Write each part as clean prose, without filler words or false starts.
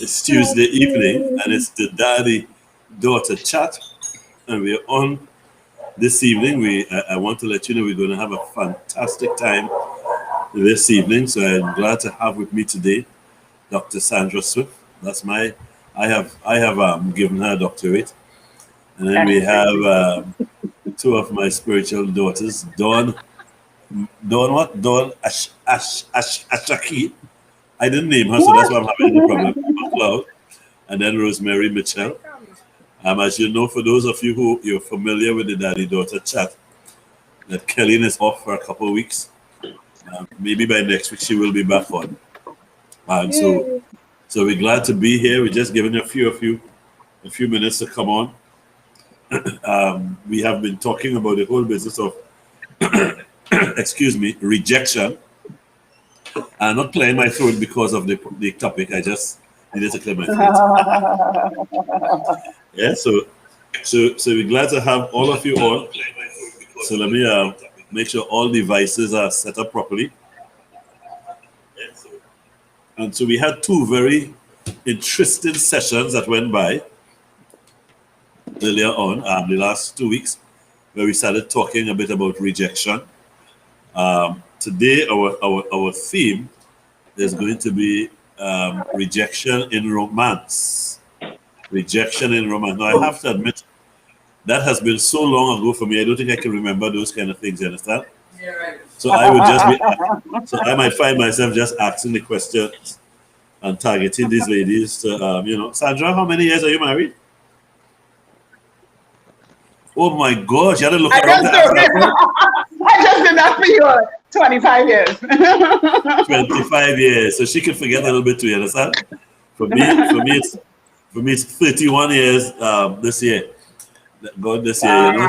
It's Tuesday evening, and it's the daddy-daughter chat, and we're on this evening. I want to let you know we're going to have a fantastic time this evening. So I'm glad to have with me today Dr. Sandra Swift. That's I have given her a doctorate, and then we have two of my spiritual daughters, Dawn Ashaki. I didn't name her, so that's why I'm having the problem. McLeod, and then Rosemary Mitchell. As you know, for those of you who you're familiar with the daddy-daughter chat, that Kelly is off for a couple of weeks. Maybe by next week she will be back on. And so we're glad to be here. We're just giving a few minutes to come on. We have been talking about the whole business of rejection. I'm not clearing my throat because of the topic. I just needed to clear my throat. Yeah, so we're glad to have all of you on. So let me make sure all devices are set up properly. And so we had two very interesting sessions that went by earlier on, the last 2 weeks, where we started talking a bit about rejection. Today, our theme is going to be rejection in romance. Rejection in romance. Now, I have to admit, that has been so long ago for me. I don't think I can remember those kind of things. You understand? Yeah, right. So I might find myself just asking the questions and targeting these ladies to, Sandra, how many years are you married? Oh my gosh, you had to look around. I just did that for you. 25 years. 25 years. So she can forget a little bit too, you understand? For me it's 31 years this year. This year,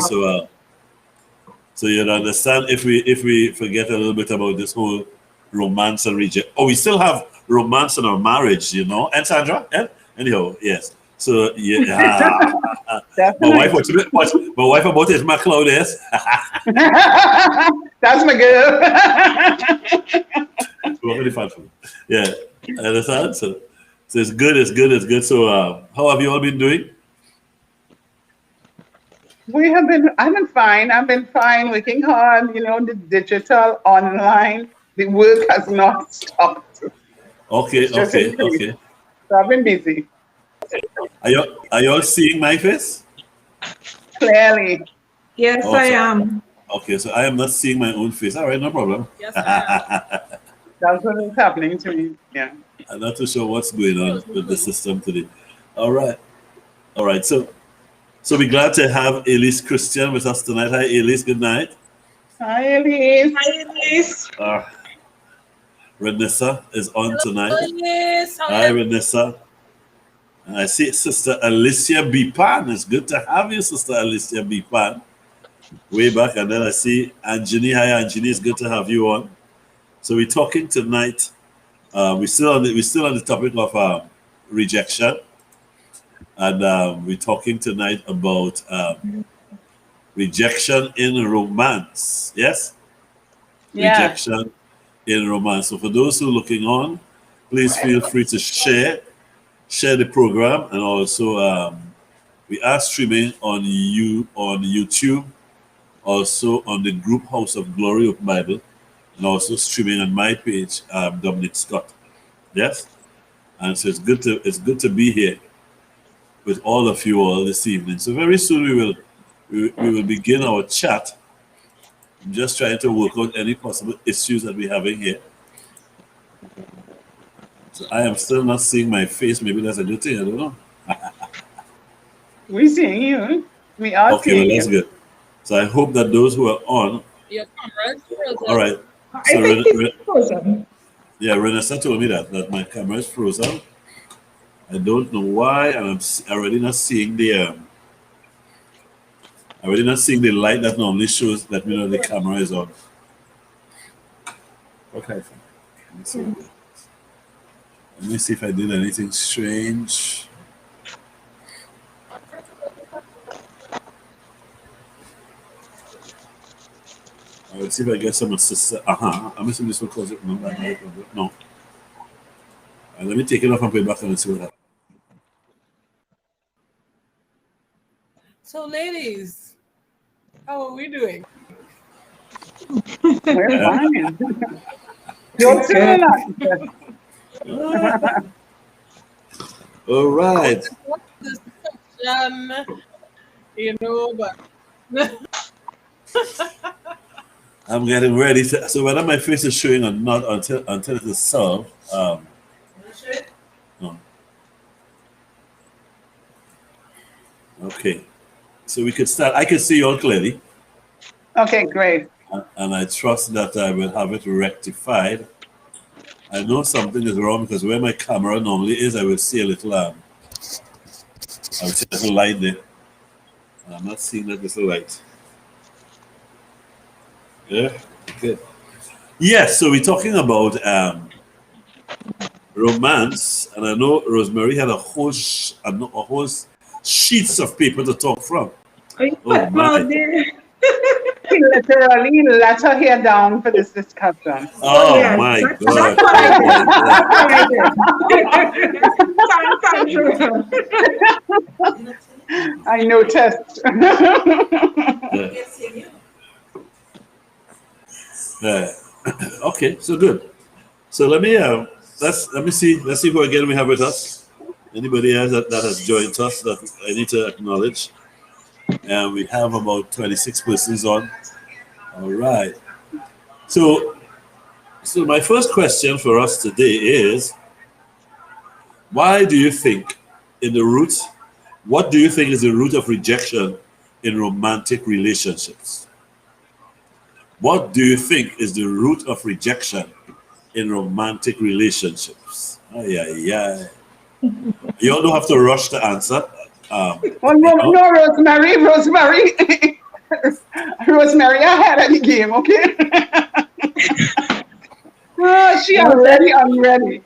so you'd understand if we forget a little bit about this whole romance and rejection. Oh, we still have romance in our marriage, And Sandra? Yeah? Anyhow, yes. So yeah, my wife about it, my cloud is. That's my girl. Really fun for me. Yeah, understand. So it's good. So how have you all been doing? I've been fine. I've been fine, working hard. The digital online, the work has not stopped. Okay. So I've been busy. Are you all seeing my face? Clearly. Yes, I am. Okay, so I am not seeing my own face. All right, no problem. Yes, I am. That's what is happening to me. Yeah. I'm not too sure what's going on with the system today. All right. So we're glad to have Elise Christian with us tonight. Hi, Elise. Good night. Hi, Elise. Hi, Elise. Renessa is on tonight. Elise. Hi, Renessa. And I see Sister Alicia Bipan. It's good to have you, Sister Alicia Bipan. Way back. And then I see Anjani. Hi, Anjani. It's good to have you on. So we're talking tonight. We're still on the topic of rejection. And we're talking tonight about rejection in romance. Yes? Yeah. Rejection in romance. So for those who are looking on, please feel free to share the program, and also we are streaming on YouTube, also on the group House of Glory of Bible, and also streaming on my page, Dominic Scott. Yes, and so it's good to be here with all of you all this evening. So very soon we will begin our chat. I'm just trying to work out any possible issues that we're having here. So I am still not seeing my face. Maybe that's a good thing. I don't know. We're seeing you. We are seeing you. Okay, well, that's good. So I hope that those who are on. Your camera is frozen. All right. So I think it's frozen. Yeah, Renessa told me that my camera is frozen. I don't know why, and I'm already not seeing the light that normally shows that the camera is on. Okay. Let me see if I did anything strange. Let's see if I get some assistance. I'm assuming this will close it. No. Let me take it off and put it back on and see what happens. So, ladies, how are we doing? We're fine. You're Good. too All right. What's this question? But I'm getting ready. So whether my face is showing or not until it is solved. No. Okay. So we could start. I can see you all clearly. Okay, great. And I trust that I will have it rectified. I know something is wrong because where my camera normally is, I will see a little light there. And I'm not seeing that little light. Yeah. Okay. Yes. So we're talking about romance, and I know Rosemary had a whole sheets of paper to talk from. Oh my! She literally let her hair down for this discussion. Oh yes, my that's God! what I Oh my God. I noticed. Yeah. Yeah. Okay, so good. So let me see who again we have with us. Anybody else that has joined us that I need to acknowledge? And we have about 26 persons on. All right. So my first question for us today is, why do you think what do you think is the root of rejection in romantic relationships? What do you think is the root of rejection in romantic relationships? Ay, ay, ay. You all don't have to rush to answer. Well, no, Rosemary, Rosemary ahead of the game, okay? Oh, she already unready.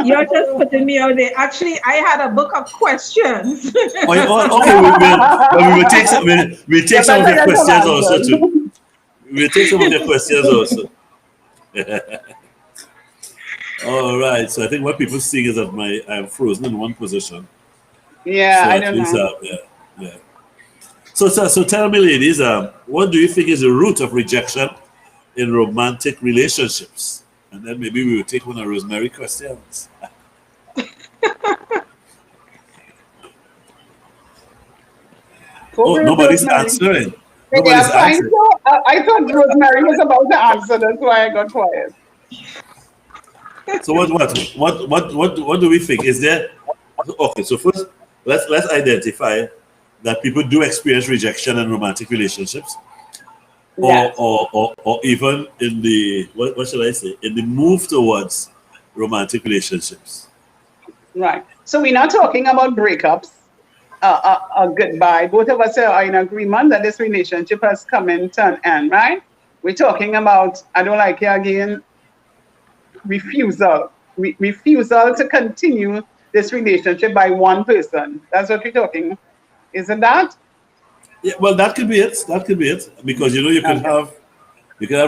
You're just putting me out there. Actually, I had a book of questions. Okay, we will take some of your questions also too. We'll take some of your questions also. All right. So I think what people see is that I'm frozen in one position. Yeah, So I at don't least, know. yeah. So tell me, ladies, what do you think is the root of rejection in romantic relationships? And then maybe we will take one of Rosemary questions. Oh, nobody's answering. Nobody's answering. I thought Rosemary was about to answer. That's why I got quiet. So what do we think? Is there okay? So first, let's identify that people do experience rejection in romantic relationships, Yes. or even in the what should I say, in the move towards romantic relationships. Right. So we're not talking about breakups, a goodbye. Both of us are in agreement that this relationship has come into an end, right? We're talking about, I don't like you again, refusal. Refusal to continue this relationship by one person. That's what we're talking. Isn't that? Yeah, well, that could be it. That could be it. Because you can have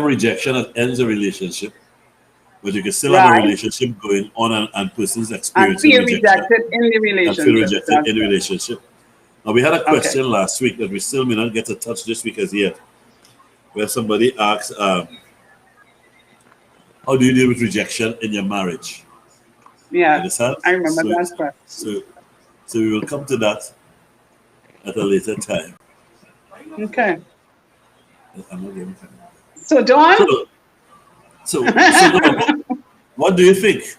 rejection that ends a relationship, but you can still have a Right. relationship going on and persons And experiencing feel rejection rejected in the and feel relationship. rejected in the relationship. Now we had a Okay. question last week that we still may not get to touch this week as yet, where somebody asked, "How do you deal with rejection in your marriage?" Yeah, Understand? I remember that question. So we will come to that at a later time. Okay. I'm not getting time. So, Dawn? So Dawn, what do you think?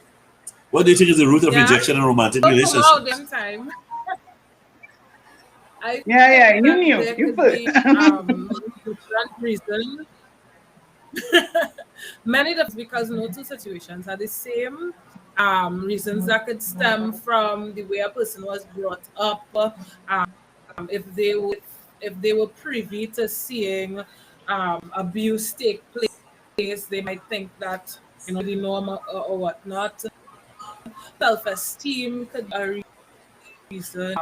What do you think is the root of rejection in romantic relationships? Time. Yeah, you that knew. there You could put. be different reasons. Many of because no two situations are the same. Reasons that could stem from the way a person was brought up. If they were privy to seeing abuse take place, they might think that the norm or whatnot. Self-esteem could be a reason.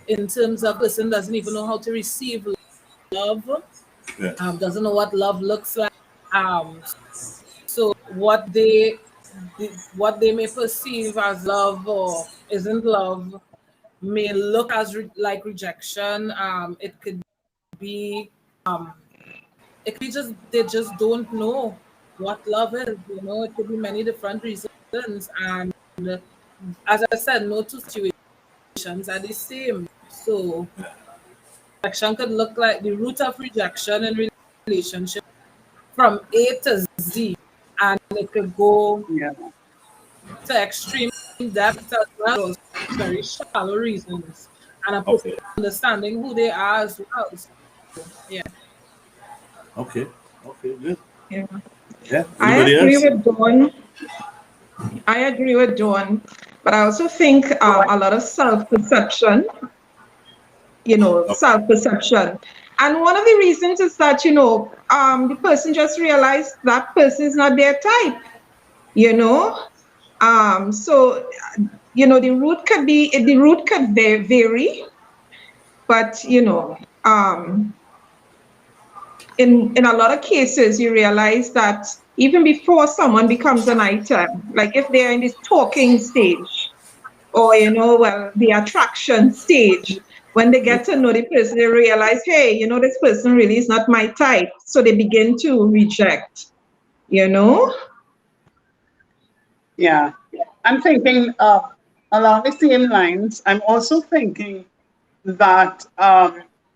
In terms of person doesn't even know how to receive love, Yeah. Doesn't know what love looks like. So what they may perceive as love or isn't love may look as like rejection. It could be just they just don't know what love is. It could be many different reasons, and as I said, no two situations are the same. So rejection could look like the root of rejection in relationship from A to Z, and it could go to extreme depth as well, or very shallow reasons, and a person Okay. understanding who they are as well. So, yeah. Okay. Okay. Good. Yeah. Yeah. I Anybody agree else? with Dawn. I agree with Dawn, but I also think a lot of self-perception, Okay. self-perception. And one of the reasons is that, the person just realized that person is not their type, you know. So, the root could vary, but, in a lot of cases, you realize that even before someone becomes an item, like if they're in this talking stage, or the attraction stage, when they get to know the person, they realize, hey, this person really is not my type, so they begin to reject. Yeah. I'm thinking along the same lines. I'm also thinking that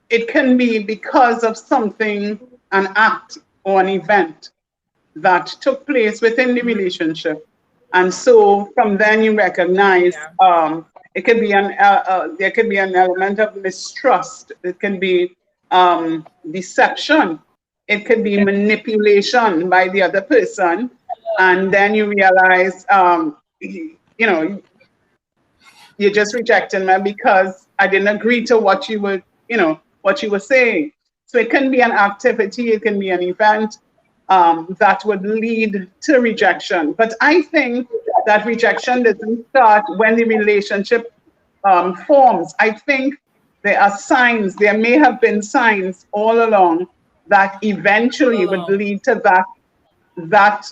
it can be because of something, an act or an event that took place within the relationship. And so from then you recognize it could be there could be an element of mistrust. It can be deception. It could be manipulation by the other person. And then you realize, you're just rejecting me because I didn't agree to what you were saying. So it can be an activity, it can be an event that would lead to rejection. But I think that rejection doesn't start when the relationship forms. I think there are signs, there may have been signs all along that eventually would lead to that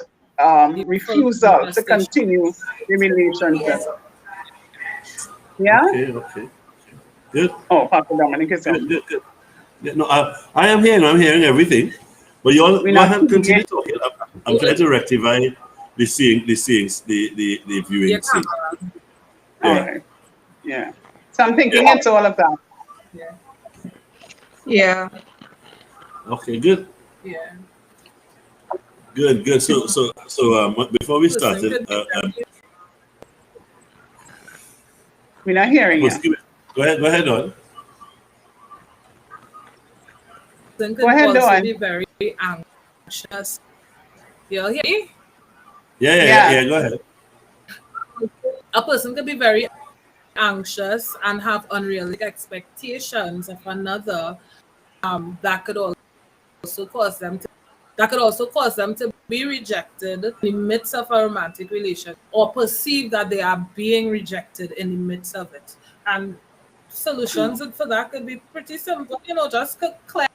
refusal to continue the relationship. Yeah? Okay. Good. Oh, Pastor Dominic is on. Good. Yeah, no, I am here. I'm hearing everything. But you all We're go not ahead and seeing continue it. talking. I'm trying to rectify the viewing sync. All Yeah. right. Yeah. So I'm thinking it's all of that. Yeah. Okay, good. Yeah. Good. So before we started, We're not hearing you. go ahead on. Person Go could ahead, also Dawn. be very anxious. You hear me? Yeah. Go ahead. A person could be very anxious and have unrealistic expectations of another. That could also cause them to be rejected in the midst of a romantic relationship, or perceive that they are being rejected in the midst of it. And solutions for that could be pretty simple. Just clear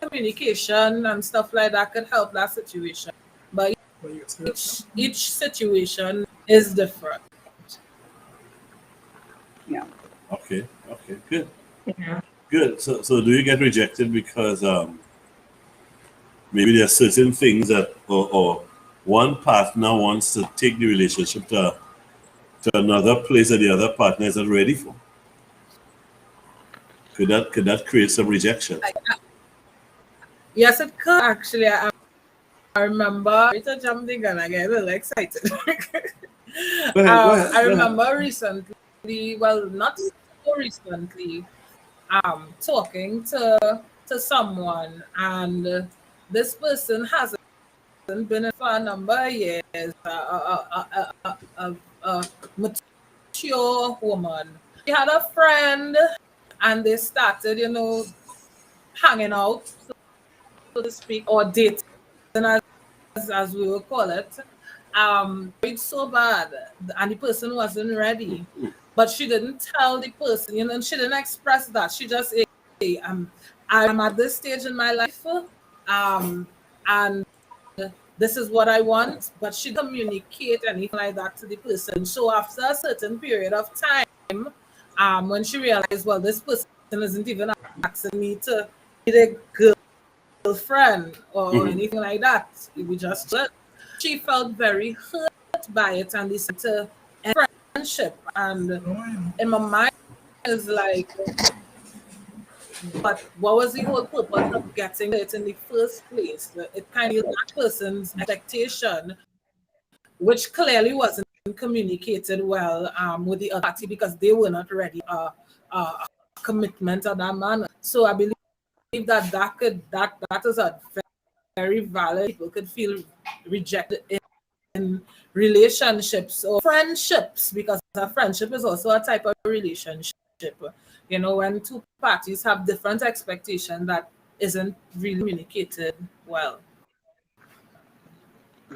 communication and stuff like that could help that situation. But each situation is different. Yeah. Okay. Good. Yeah. Good. So do you get rejected because maybe there are certain things that or one partner wants to take the relationship to another place that the other partner isn't ready for? Could that create some rejection? Yes, it could actually. I remember to jump the gun. I get a little excited. Go ahead. I remember recently, well, not so recently, talking to someone, and this person hasn't been in for a number of years. A mature woman. She had a friend, and they started, hanging out, so to speak, or dating, as we will call it. It's so bad, and the person wasn't ready. But she didn't tell the person, and she didn't express that. She just said, hey, I'm at this stage in my life, and this is what I want, but she didn't communicate anything like that to the person. So after a certain period of time, when she realized, well, this person isn't even asking me to be the girlfriend or anything like that. We just she felt very hurt by it and decided to end friendship. And in my mind, is like, but what was the whole purpose of getting it in the first place? It kind of that person's expectation, which clearly wasn't communicated well with the other party because they were not ready a commitment of that manner. So I believe that is a very valid. People could feel rejected in relationships or friendships, because a friendship is also a type of relationship. You know, when two parties have different expectations that isn't really communicated well.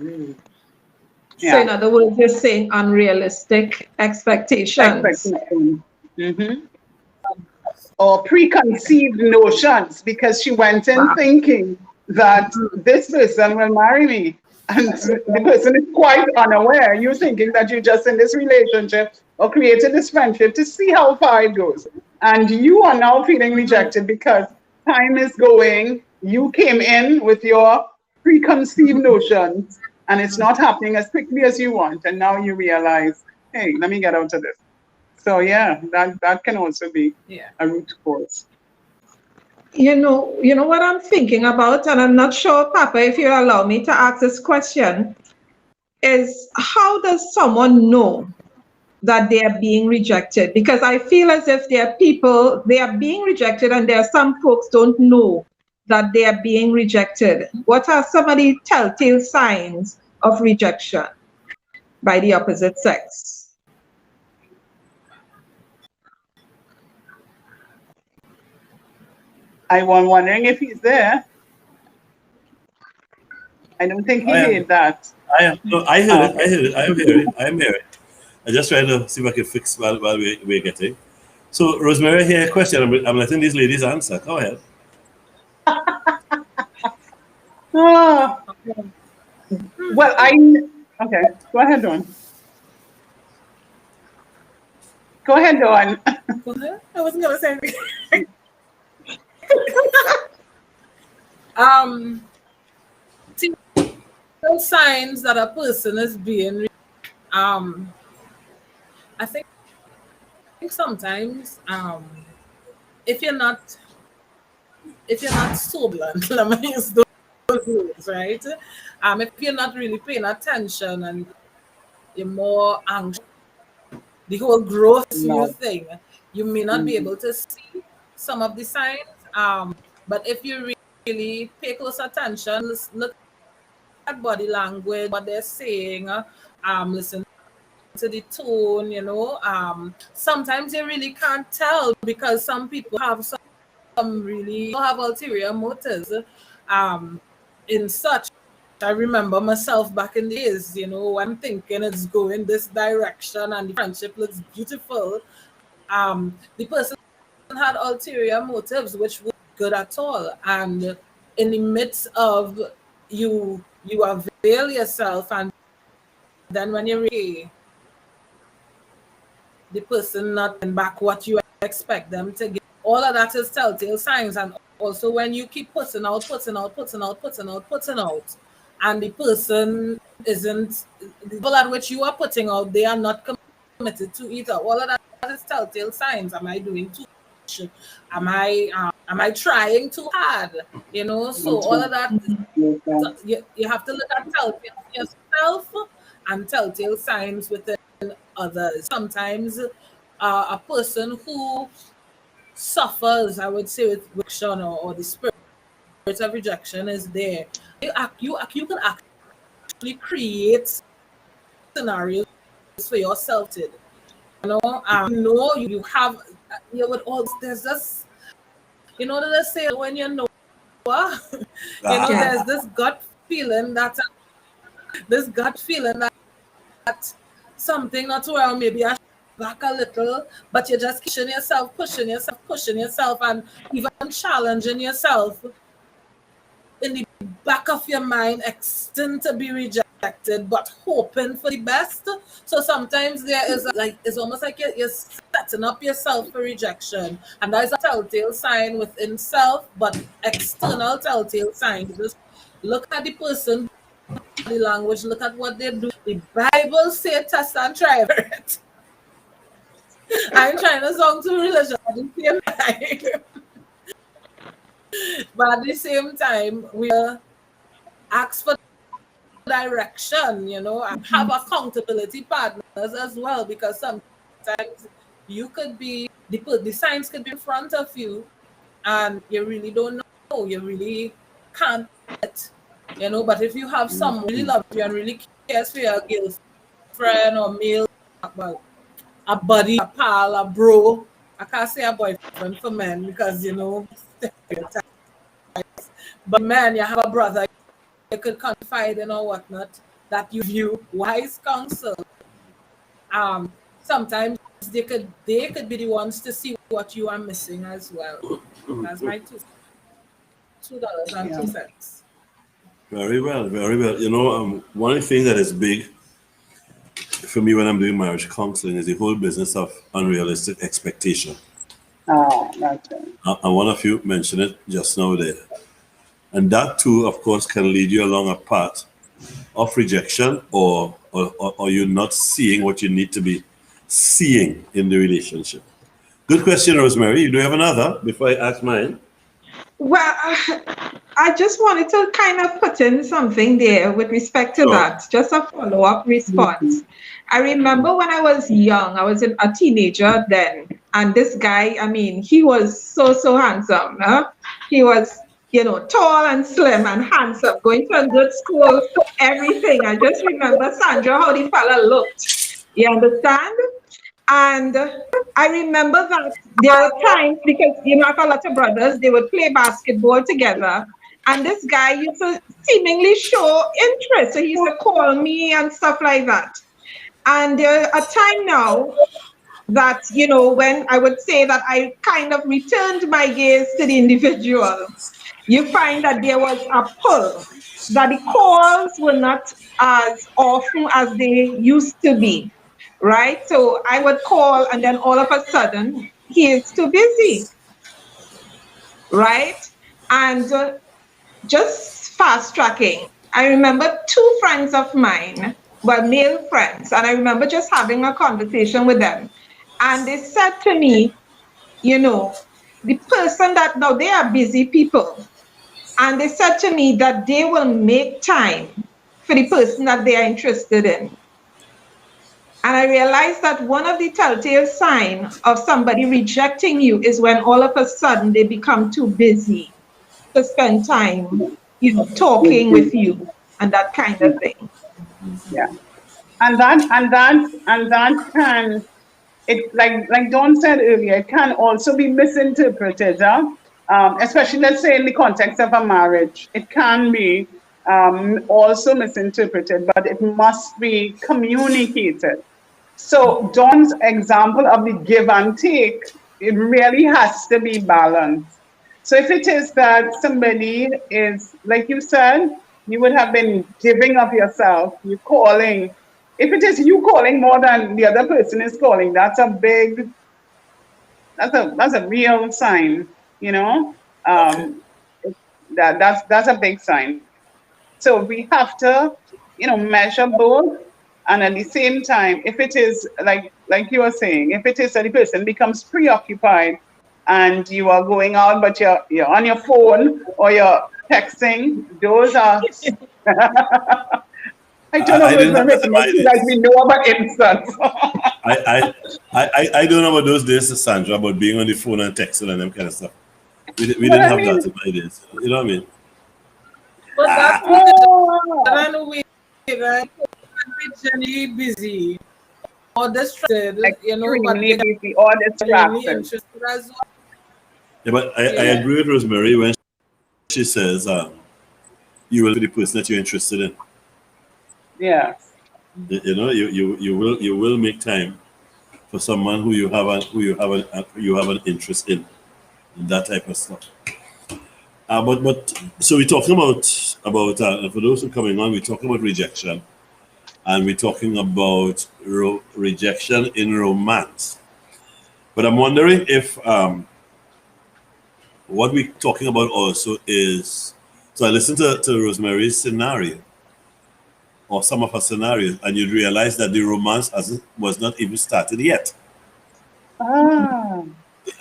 Yeah. So in other words, you're saying unrealistic expectations. Or preconceived notions, because she went in thinking that this person will marry me. And the person is quite unaware. You're thinking that you're just in this relationship or created this friendship to see how far it goes. And you are now feeling rejected because time is going. You came in with your preconceived notions and it's not happening as quickly as you want. And now you realize, hey, let me get out of this. So yeah, that can also be a root cause. You know what I'm thinking about, and I'm not sure, Papa, if you allow me to ask this question, is how does someone know that they are being rejected? Because I feel as if there are people, they are being rejected, and there are some folks don't know that they are being rejected. What are some of the telltale signs of rejection by the opposite sex? I was wondering if he's there. I don't think he heard that. I heard it. I am hearing it. I'm just trying to see if I can fix while we're getting. So, Rosemary, here a question. I'm letting these ladies answer. Go ahead. Oh. Well, okay. Go ahead, Dawn. Go ahead, Dawn. I wasn't gonna say anything. Those signs that a person is being I think sometimes if you're not so blunt, let me use those words, right? If you're not really paying attention and you're more anxious, the whole growth new thing, you may not be able to see some of the signs. But if you really pay close attention, look at body language, what they're saying, listen to the tone, you know. Sometimes you really can't tell because some people have some really have ulterior motives in such. I remember myself back in the days, you know, I'm thinking it's going this direction and the friendship looks beautiful. The person had ulterior motives which were good at all, and in the midst of you avail yourself, and then when you really the person not back what you expect them to give, all of that is telltale signs. And also when you keep putting out, and the person isn't the level at which you are putting out, they are not committed to either. All of that is telltale signs. Am I doing too much? Am I trying too hard? You know, so all of that you have to look at telltale yourself and telltale signs within others. Sometimes a person who suffers, I would say, with rejection or the spirit of rejection is there. You can actually create scenarios for yourself. You know, you have you would all there's this, you know, they say when you know, there's this gut feeling that something not well, maybe I back a little, but you're just pushing yourself, and even challenging yourself in the back of your mind expecting to be rejected, but hoping for the best. So sometimes there is it's almost like you're setting up yourself for rejection, and that is a telltale sign within self, but external telltale sign. Just look at the person, body language, look at what they do. The Bible says test and try it. I'm trying to sound too religious at the same time. But at the same time, we ask for direction, and have accountability partners as well, because sometimes you could be, the signs could be in front of you and you really don't know, you really can't, but if you have someone really loves you and really cares for your girlfriend or male, well, a buddy, a pal, a bro. I can't say a boyfriend for men because, stereotypes. But man, you have a brother you could confide in or whatnot that you view wise counsel. Sometimes they could be the ones to see what you are missing as well. That's my $2.02. Very well, very well. One of the things that is big for me when I'm doing marriage counseling is the whole business of unrealistic expectation. Oh, that's right. And one of you mentioned it just now there. And that too, of course, can lead you along a path of rejection or you not seeing what you need to be seeing in the relationship. Good question, Rosemary. Do you have another before I ask mine? Well, I just wanted to kind of put in something there with respect to that, just a follow-up response. I remember when I was young, I was a teenager then, and this guy, he was so handsome. Huh? He was, tall and slim and handsome, going to a good school, everything. I just remember, Sandra, how the fella looked. You understand? And I remember that there were times, because I have a lot of brothers, they would play basketball together. And this guy used to seemingly show interest. So he used to call me and stuff like that. And there's a time now that, when I would say that I kind of returned my gaze to the individual, you find that there was a pull, that the calls were not as often as they used to be, right? So I would call and then all of a sudden, he is too busy, right? And just fast tracking. I remember two friends of mine, male friends, and I remember just having a conversation with them. And they said to me, the person that now they are busy people. And they said to me that they will make time for the person that they are interested in. And I realized that one of the telltale signs of somebody rejecting you is when all of a sudden they become too busy to spend time, talking with you and that kind of thing. Yeah. And that can, it like Dawn said earlier, it can also be misinterpreted, especially let's say in the context of a marriage. It can be also misinterpreted, but it must be communicated. So Dawn's example of the give and take, it really has to be balanced. So if it is that somebody is, like you said, you would have been giving of yourself, you calling. If it is you calling more than the other person is calling, that's a real sign, that's a big sign. So we have to, measure both. And at the same time, if it is like you were saying, if it is that the person becomes preoccupied and you are going out, but you're on your phone or you're texting, those are. I don't know like we know about instance. I don't know about those days, Sandra, about being on the phone and texting and them kind of stuff. We didn't have that in my days. You know what I mean? But that's we generally busy or distracted, extremely busy or distracted. Yeah, but I agree with Rosemary when she says you will be the person that you're interested in. Yeah. You will make time for someone who you have an interest in that type of stuff. But so we're talking about for those who are coming on, we're talking about rejection, and we're talking about rejection in romance. But I'm wondering if what we're talking about also is, so I listened to Rosemary's scenario, or some of her scenarios, and you'd realize that the romance was not even started yet. Ah,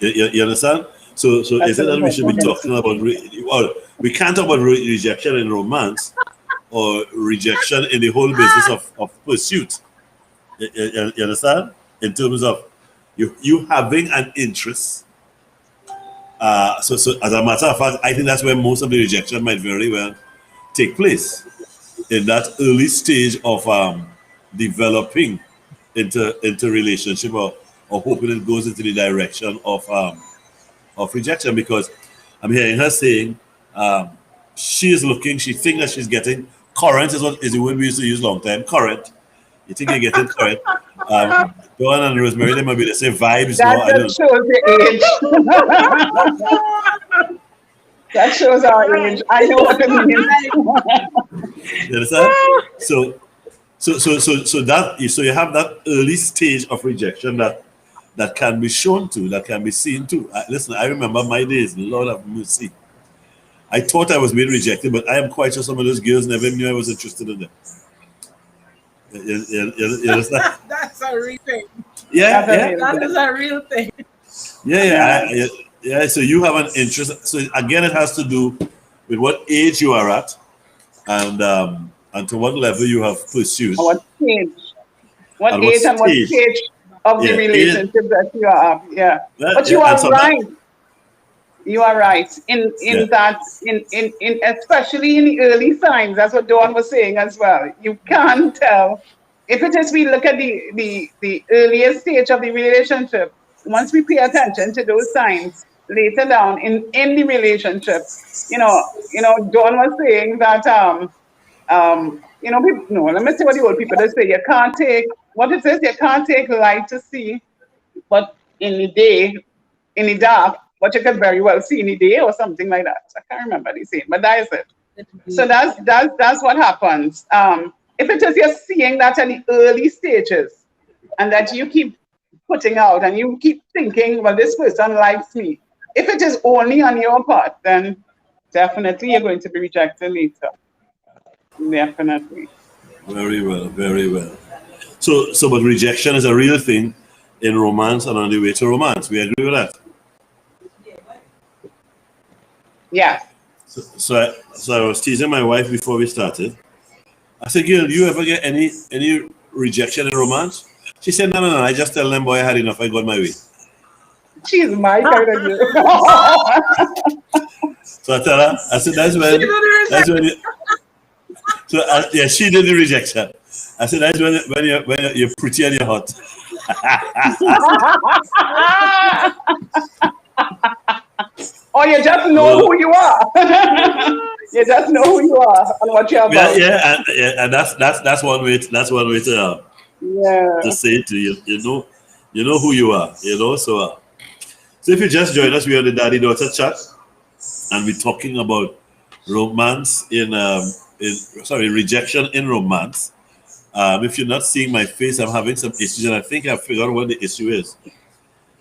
You understand? So that's is it that we should be important. talking about, well, we can't talk about rejection in romance or rejection in the whole business of pursuit. You understand? In terms of you having an interest. So as a matter of fact, I think that's where most of the rejection might very well take place, in that early stage of developing into relationship, or hoping it goes into the direction of rejection. Because I'm hearing her saying she is looking, she thinks that she's getting current, is the word we used to use long time, current. You think you're getting current. Dawn and Rosemary, they might be the same vibes. That No, I don't just shows the age. That shows our age. I know what it means. You understand? So you have that early stage of rejection that can be shown to, that can be seen to. Listen, I remember my days, Lord have mercy. I thought I was being rejected, but I am quite sure some of those girls never knew I was interested in them. You understand? That's a real thing. Yeah, That's a yeah. real That thing. is a real thing. Yeah. So you have an interest. So again, it has to do with what age you are at, and to what level you have pursued. What stage? What At age and what stage. stage of the Yeah, relationship that you are at? Yeah. Yeah, But you yeah, and are so right. You are right in Yeah. that in especially in the early signs. That's what Dawn was saying as well. You can't tell if it is. We look at the earliest stage of the relationship. Once we pay attention to those signs later down in the relationship, Dawn was saying that people, no, let me see what the old people they say. You can't take what it says. You can't take light to see, but in the day, in the dark, but you can very well see in the day or something like that. I can't remember the saying, but that is it. So that's what happens. If it is you're seeing that at the early stages, and that you keep putting out and you keep thinking, well, this person likes me. If it is only on your part, then definitely you're going to be rejected later. Definitely. Very well, very well. So but rejection is a real thing in romance and on the way to romance. We agree with that. Yeah. So I was teasing my wife before we started. I said, "Girl, do you ever get any rejection in romance?" She said, "No. I just tell them, boy, I had enough. I got my way." She's my kind of girl. So I tell her, I said, "That's when you." So yeah, she did the rejection. I said, "That's when you're pretty and you're hot." Or you just know who you are. You just know who you are and what you're about. And that's one way. That's one way to Yeah. say it to you. You know who you are. So if you just join us, we are the Daddy Daughter Chat, and we're talking about romance rejection in romance. If you're not seeing my face, I'm having some issues, and I think I've figured out what the issue is.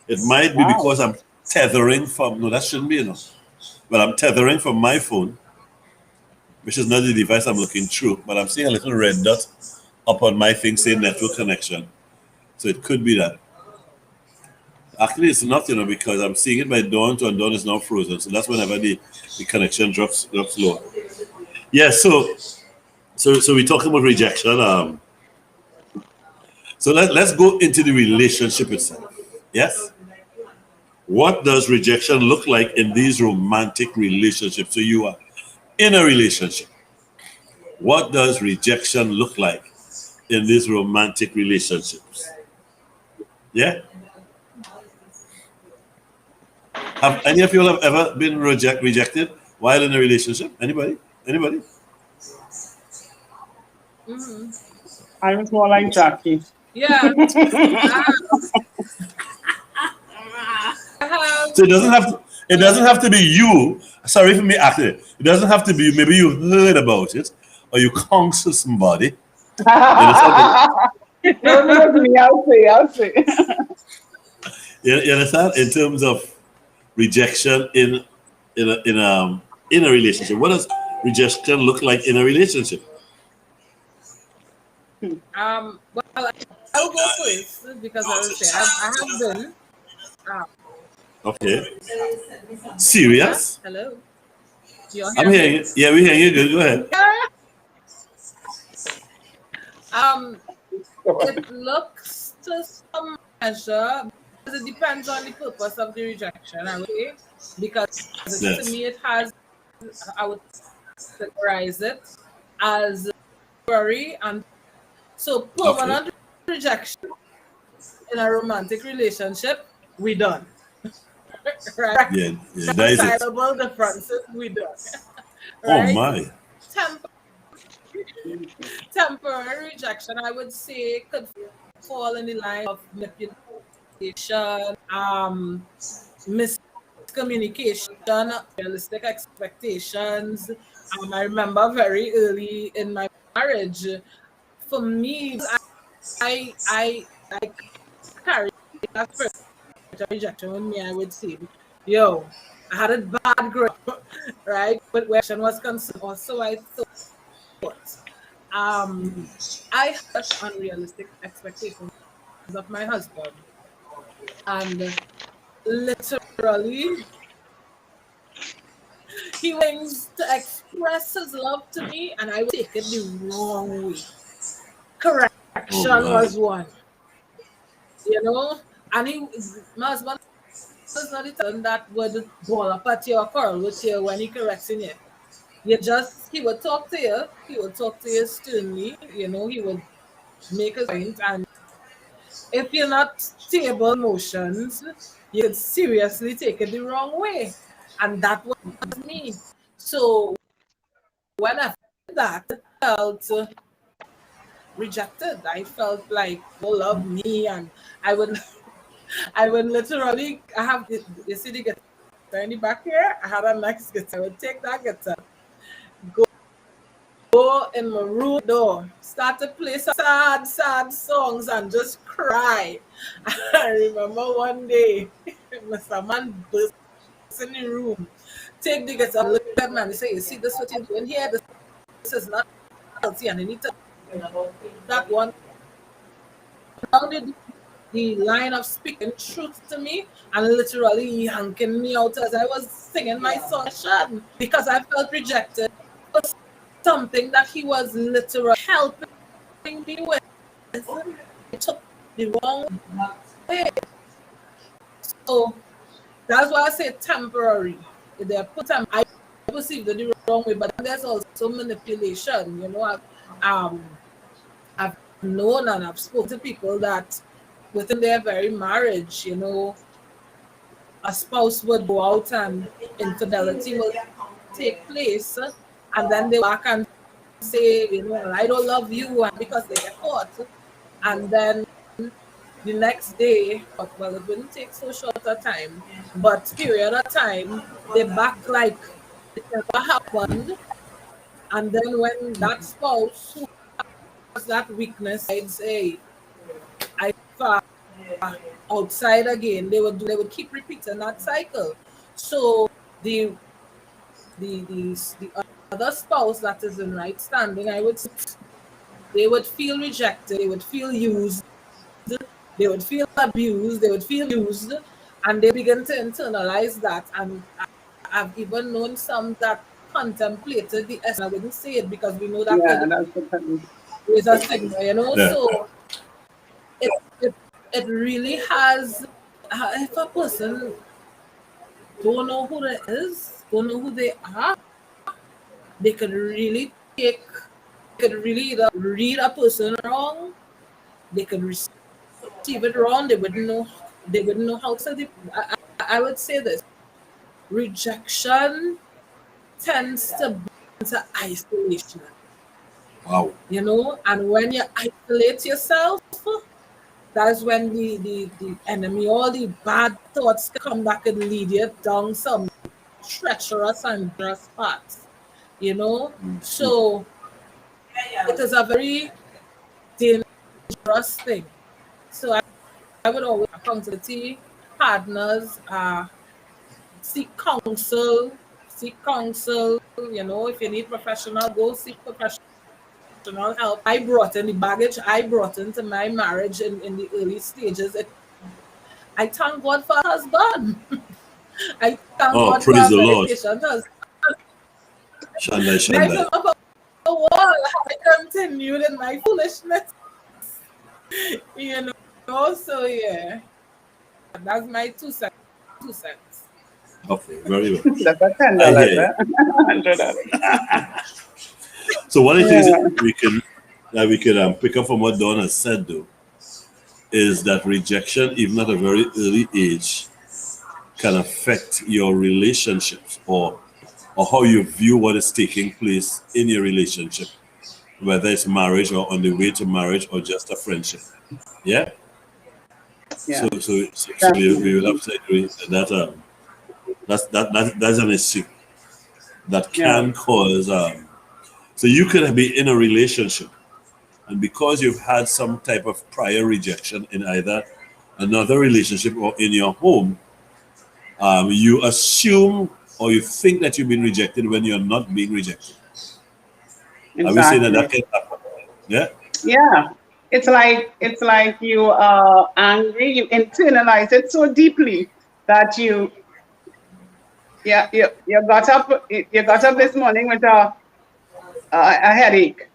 It might be because I'm tethering from, no, that shouldn't be enough. But I'm tethering from my phone, which is not the device I'm looking through, but I'm seeing a little red dot up on my thing saying network connection. So it could be that. Actually, it's not, because I'm seeing it by Dawn and Dawn is now frozen. So that's whenever the connection drops low. Yeah, so we're talking about rejection. So let's go into the relationship itself. Yes? What does rejection look like in these romantic relationships? So you are in a relationship. What does rejection look like in these romantic relationships? Yeah? Have any of you have ever been rejected while in a relationship? Anybody? Mm-hmm. I was more like Jackie. Yeah. So it It doesn't have to be you. Sorry for me acting. It doesn't have to be. Maybe you heard about it, or you counsel somebody. You understand? Don't look at me, I'll say. You understand? In terms of rejection in a relationship, what does rejection look like in a relationship? Well, I'll go first because I will say I have been. Okay. Serious? Hello. You're I'm hearing you. Yeah, we hearing you. Good. Go ahead. It looks to some measure because it depends on the purpose of the rejection, I would say. Because Yes. to me, it has, I would categorize it as worry, and so permanent rejection in a romantic relationship, we done. Right? Yeah, that is it. Reconcilable differences, we done. Oh Right? my. Temporary rejection, I would say, could fall in the line of manipulation, miscommunication, realistic expectations. I remember very early in my marriage, for me, I carried that spirit of rejection with me. I would say, yo, I had a bad growth, right? But rejection was concerned, or so I thought. I had unrealistic expectations of my husband, and literally, he wants to express his love to me, and I would take it the wrong way. Correction was one, and my husband is not the person that would ball up at you or quarrel with you when he correcting you. He would talk to you, sternly, he would make a point, and if you're not stable emotions, you could seriously take it the wrong way. And that was me. So when I felt that, I felt rejected. I felt like people love me, and I would literally, you see the guitar in the back here? I had a nice guitar. I would take that guitar, go in my room door, start to play sad songs and just cry. I remember one day, Mr. Man burst in the room, take the guitar, look at me and say, you see this what you're doing here? This is not healthy, and you need to that one down the line of speaking truth to me and literally yanking me out as I was singing my song because I felt rejected. Something that he was literally helping me with. It took the wrong way. So that's why I say temporary. They put them, I perceived it the wrong way, but there's also manipulation. I've known and I've spoken to people that within their very marriage, a spouse would go out and infidelity will take place. And then they back and say, I don't love you, and because they get caught. And then the next day, well, it wouldn't take so short a time, but period of time, they back like it never happened. And then when that spouse who has that weakness says, hey, I fought outside again, they would keep repeating that cycle. So the other spouse that is in right standing, I would say, they would feel rejected, they would feel used, they would feel abused, they would feel used, and they begin to internalize that. And I've even known some that contemplated the S. I wouldn't say it because we know that is a stigma, Yeah. So it really has. If a person don't know who they is, don't know who they are, they could really either read a person wrong, they could receive it wrong, they wouldn't know how to. I would say this: rejection tends to be into isolation. Wow. And when you isolate yourself, that's when the enemy, all the bad thoughts come back and lead you down some treacherous and dangerous paths, you know. So it is a very dangerous thing. So I would always accountability partners seek counsel, you know. If you need professional, go seek professional help. I brought in the baggage I brought into my marriage in the early stages. I thank God for a husband. I thank Oh, God for praise a the very Lord. patient husband. Shandai, I Shandai. came up a wall. I continued in my foolishness. You know, so yeah. That's my 2 cents. 2 cents. Okay, very well. That's a I $10, hear you. $100. So one of the things Yeah. that we can pick up from what Dawn has said, though, is that rejection, even at a very early age, can affect your relationships or how you view what is taking place in your relationship, whether it's marriage or on the way to marriage or just a friendship. Yeah. Yeah, So we will definitely. have to agree that that's an issue that Yeah. can cause. So you could be in a relationship, and because you've had some type of prior rejection in either another relationship or in your home, you assume or you think that you've been rejected when you're not being rejected. Are we saying that Exactly. that can happen? Yeah. Yeah. It's like you are angry, you internalize it so deeply that you got up this morning with a headache.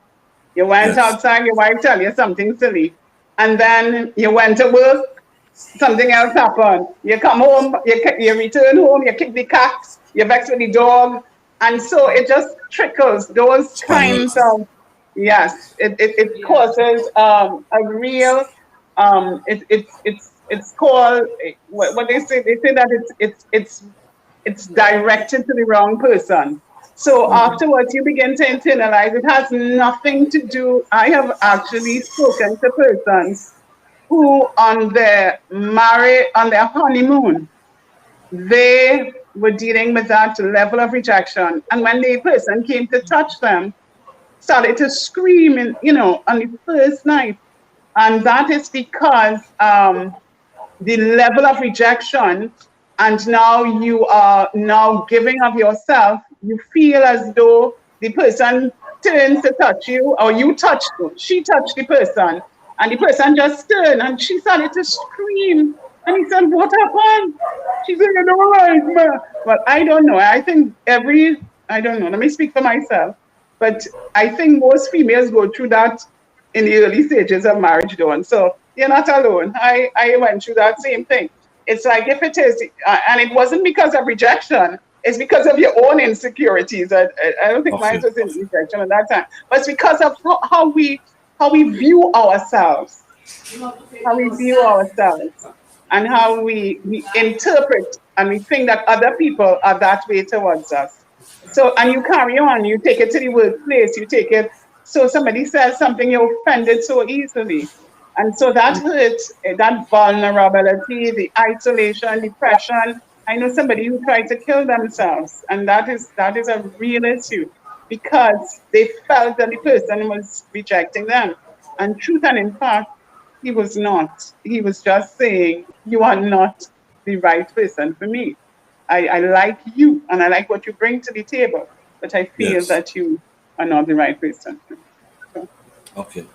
You went Yes. outside, your wife tell you something silly. And then you went to work, something else happened. You come home, you return home, you kick the cat, you vex with the dog. And so it just trickles those kinds Spirals. of, yes, it Yeah. causes a real, it's called, what they say that it's directed to the wrong person. So afterwards, you begin to internalize. It has nothing to do. I have actually spoken to persons who, on their honeymoon, they were dealing with that level of rejection, and when the person came to touch them, started to scream, on the first night, and that is because the level of rejection, and now you are now giving of yourself. You feel as though the person turns to touch you, or you touched her. She touched the person, and the person just turned, and she started to scream. And he said, "What happened?" She said, "I don't like me." Well, I don't know. I don't know. Let me speak for myself. But I think most females go through that in the early stages of marriage, Dawn. So you're not alone. I went through that same thing. It's like, if it is, and it wasn't because of rejection, it's because of your own insecurities. I don't think mine Okay. was in rejection at that time, but it's because of how we view ourselves, and how we interpret, and we think that other people are that way towards us. So, and you carry on, you take it to the workplace, you take it, so somebody says something, you're offended so easily. And so that hurt, that vulnerability, the isolation, depression. I know somebody who tried to kill themselves, and that is a real issue, because they felt that the person was rejecting them. And truth and in fact, he was not. He was just saying, "You are not the right person for me. I like you and I like what you bring to the table, but I feel Yes. that you are not the right person." So, Okay.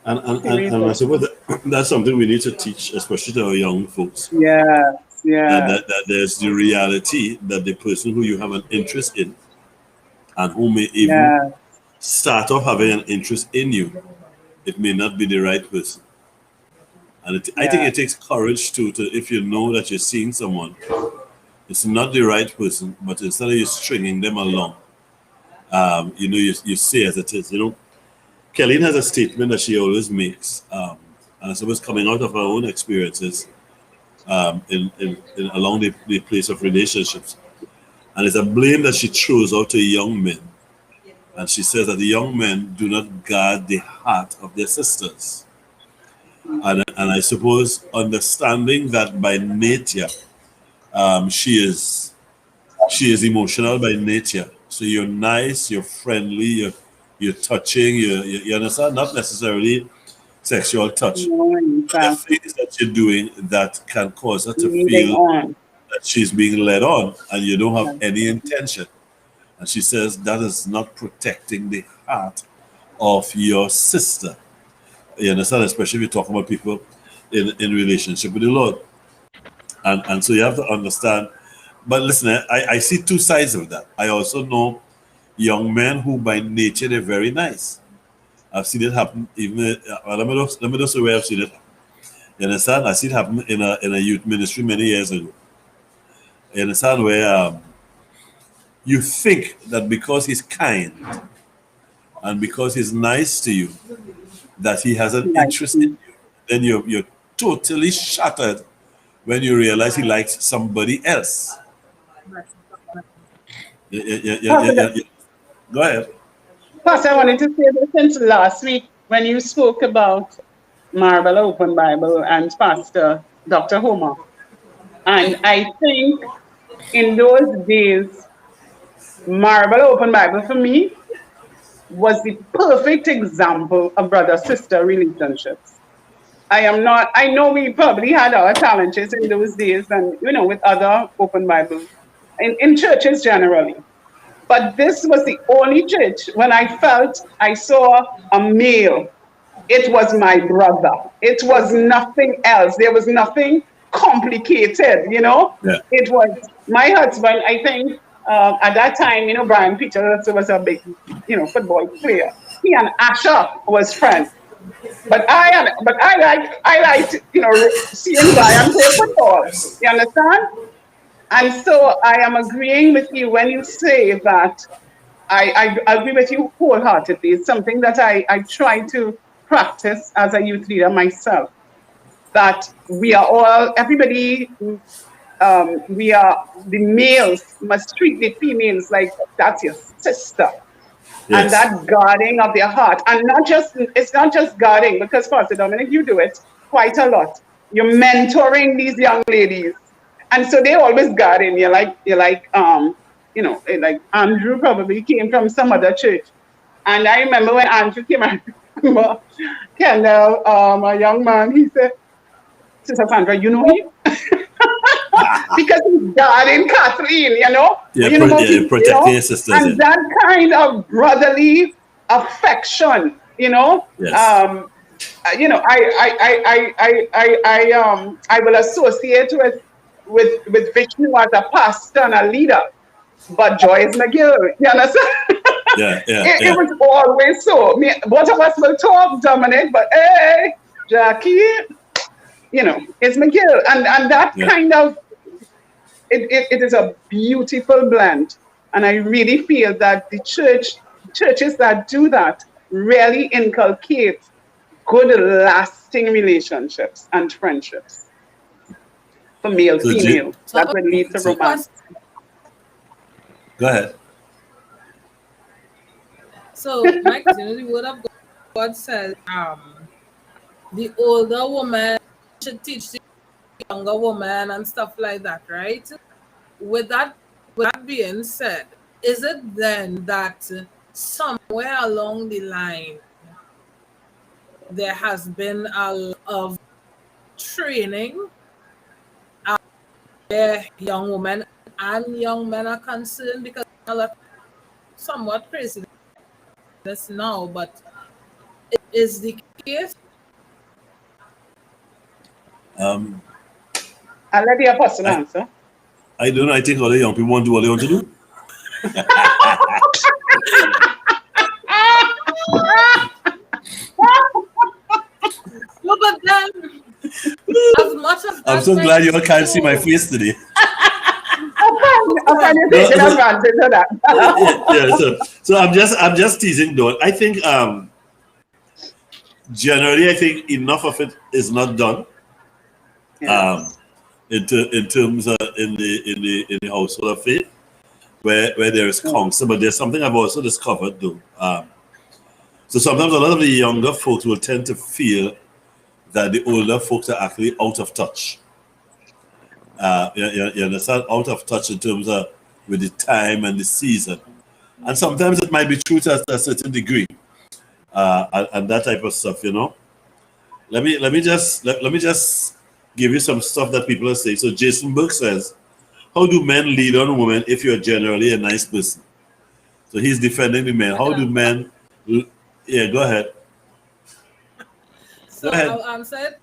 And I seriously. suppose that's something we need to teach, especially to our young folks. Yes, That, yes, that there's the reality that the person who you have an interest in and who may even yes, start off having an interest in you, it may not be the right person. And I think yes, it takes courage to if you know that you're seeing someone, it's not the right person, but instead of you stringing them along, you say as it is. Kelly has a statement that she always makes, and I suppose coming out of her own experiences in along the place of relationships. And it's a blame that she throws out to young men. And she says that the young men do not guard the heart of their sisters. And I suppose understanding that by nature, she is emotional by nature. So you're nice, you're friendly, you're touching, you understand? Not necessarily sexual touch. No, But the exactly. things that you're doing that can cause her to Leading feel on. that she's being led on and you don't have Yes. any intention. And she says that is not protecting the heart of your sister. You understand? Especially if you're talking about people in relationship with the Lord. And so you have to understand. But listen, I see two sides of that. I also know young men who by nature they're very nice. I've seen it happen even let me just say where I've seen it. You understand? I see it happen in a youth ministry many years ago. You understand where you think that because he's kind and because he's nice to you, that he has an Like, interest in you. Then you're totally shattered when you realize he likes somebody else. Pastor, Yeah. Go ahead. Pastor, I wanted to say this since last week when you spoke about Marble Open Bible and Pastor Dr. Homer. And I think in those days, Marble Open Bible for me was the perfect example of brother-sister relationships. I know we probably had our challenges in those days and, with other open Bibles in churches generally. But this was the only church when I felt I saw a male. It was my brother. It was nothing else. There was nothing complicated. Yeah. It was my husband, I think, at that time, Brian Peters was a big, football player. He and Asher was friends. But I liked, seeing Brian play football. You understand? And so I am agreeing with you when you say that I agree with you wholeheartedly. It's something that I try to practice as a youth leader myself. That we are all, everybody, we are, the males must treat the females like that's your sister. And Yes. that guarding of their heart. And it's not just guarding, because Pastor Dominic, you do it quite a lot. You're mentoring these young ladies. And so they're always guarding. Like Andrew probably came from some other church. And I remember when Andrew came, I remember Kendall, a young man, he said, Sister Sandra, you know him? Because he's guarding Kathleen, Yeah, you're protecting your sisters. and that kind of brotherly affection, Yes. I will associate with Vishnu as a pastor and a leader, but Joy is McGill. You understand? It was always so. Both of us will talk, Dominic, but hey, Jackie, it's McGill, and that kind of it is a beautiful blend, and I really feel that the churches that do that really inculcate good, lasting relationships and friendships for male, female. That would lead to romance. Go ahead. So, Mike, the word of God says, the older woman should teach the younger woman and stuff like that, right? With that being said, is it then that somewhere along the line there has been a lot of training where young women and young men are concerned? Because a lot somewhat crazy this now, but it is the case. I'll let the apostle answer. I don't know. I think all the young people want to do what they want to do. No, but then, as much as I'm so glad you all can't see my face today. So I'm just teasing, though. I think generally, I think enough of it is not done. Yes. In terms of in the household of faith, where there is counsel, but there's something I've also discovered though. So sometimes a lot of the younger folks will tend to feel that the older folks are actually out of touch. You understand? Out of touch in terms of with the time and the season. And sometimes it might be true to a certain degree. And that type of stuff, you know. Let me just give you some stuff that people are saying. So Jason Burke says, how do men lead on women if you're generally a nice person? So he's defending the men. How do men? Yeah, go ahead. So I'll answer it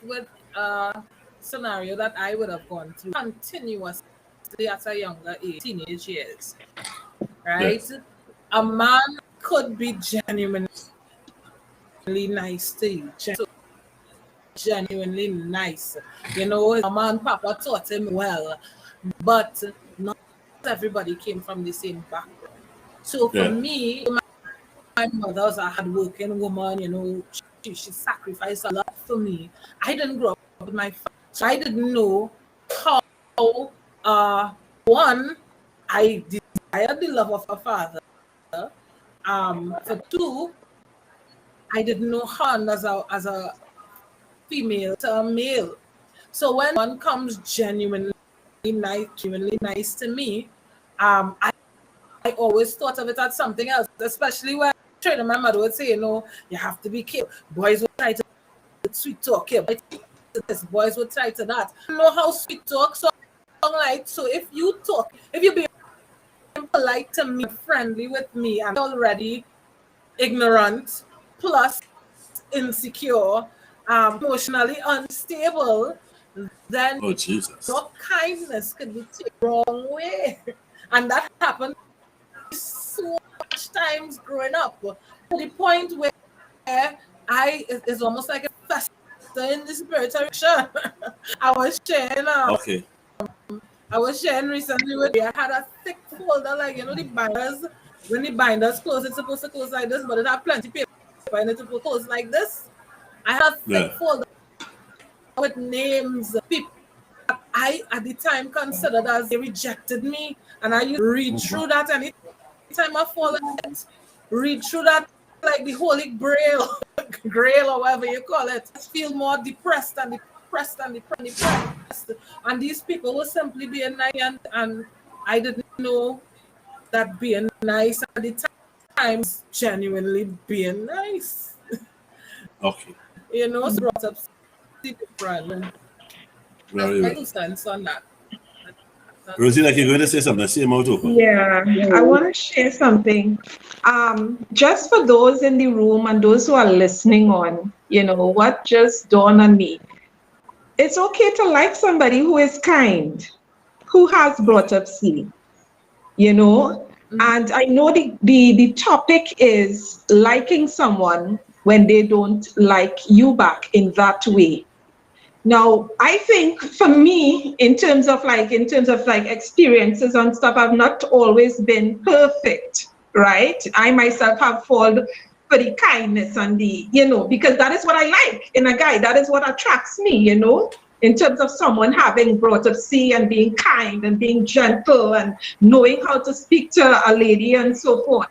with a scenario that I would have gone through continuously at a younger age, teenage years. Right? Yes. A man could be genuinely nice to you. Genuinely nice. You know, his mama and papa taught him well, but not everybody came from the same background. So for me, my mother was a hardworking woman, you know, she sacrificed a lot for me. I didn't grow up with my father, so I didn't know how, one, I desired the love of a father. For two, I didn't know her as a female to a male. So when one comes genuinely nice to me, I always thought of it as something else, especially when my mother would say, you know, you have to be careful. Boys will try to sweet talk here, but this boys will try to that. You know how sweet talk so like, so if you be polite to me, friendly with me, and already ignorant, plus insecure, emotionally unstable, then your kindness could be taken the wrong way. And that happened so much times growing up, to the point where it's almost like a fester in the spiritual direction. I was sharing recently with you. I had a thick folder, like, you know, the binders, when the binders close, it's supposed to close like this, but it had plenty of paper and it's supposed to close like this. I had a thick folder with names of people that I at the time considered as they rejected me, and I used to read through that, and anytime I fall it, read through that like the Holy Grail, Grail or whatever you call it. I feel more depressed and depressed. And these people were simply being nice, and I didn't know that being nice at the time was genuinely being nice. Okay. You know, so brought up the problem. Very well. I sense on that. Rosie, like you're going to say something. I see him out open. Yeah, I want to share something. Just for those in the room and those who are listening on, you know, what just dawned on me. It's okay to like somebody who is kind, who has brought up seed, you know. And I know the topic is liking someone when they don't like you back in that way. Now, I think for me, in terms of experiences and stuff, I've not always been perfect, right? I myself have fallen for the kindness and the, you know, because that is what I like in a guy. That is what attracts me, you know, in terms of someone having brought up C and being kind and being gentle and knowing how to speak to a lady and so forth.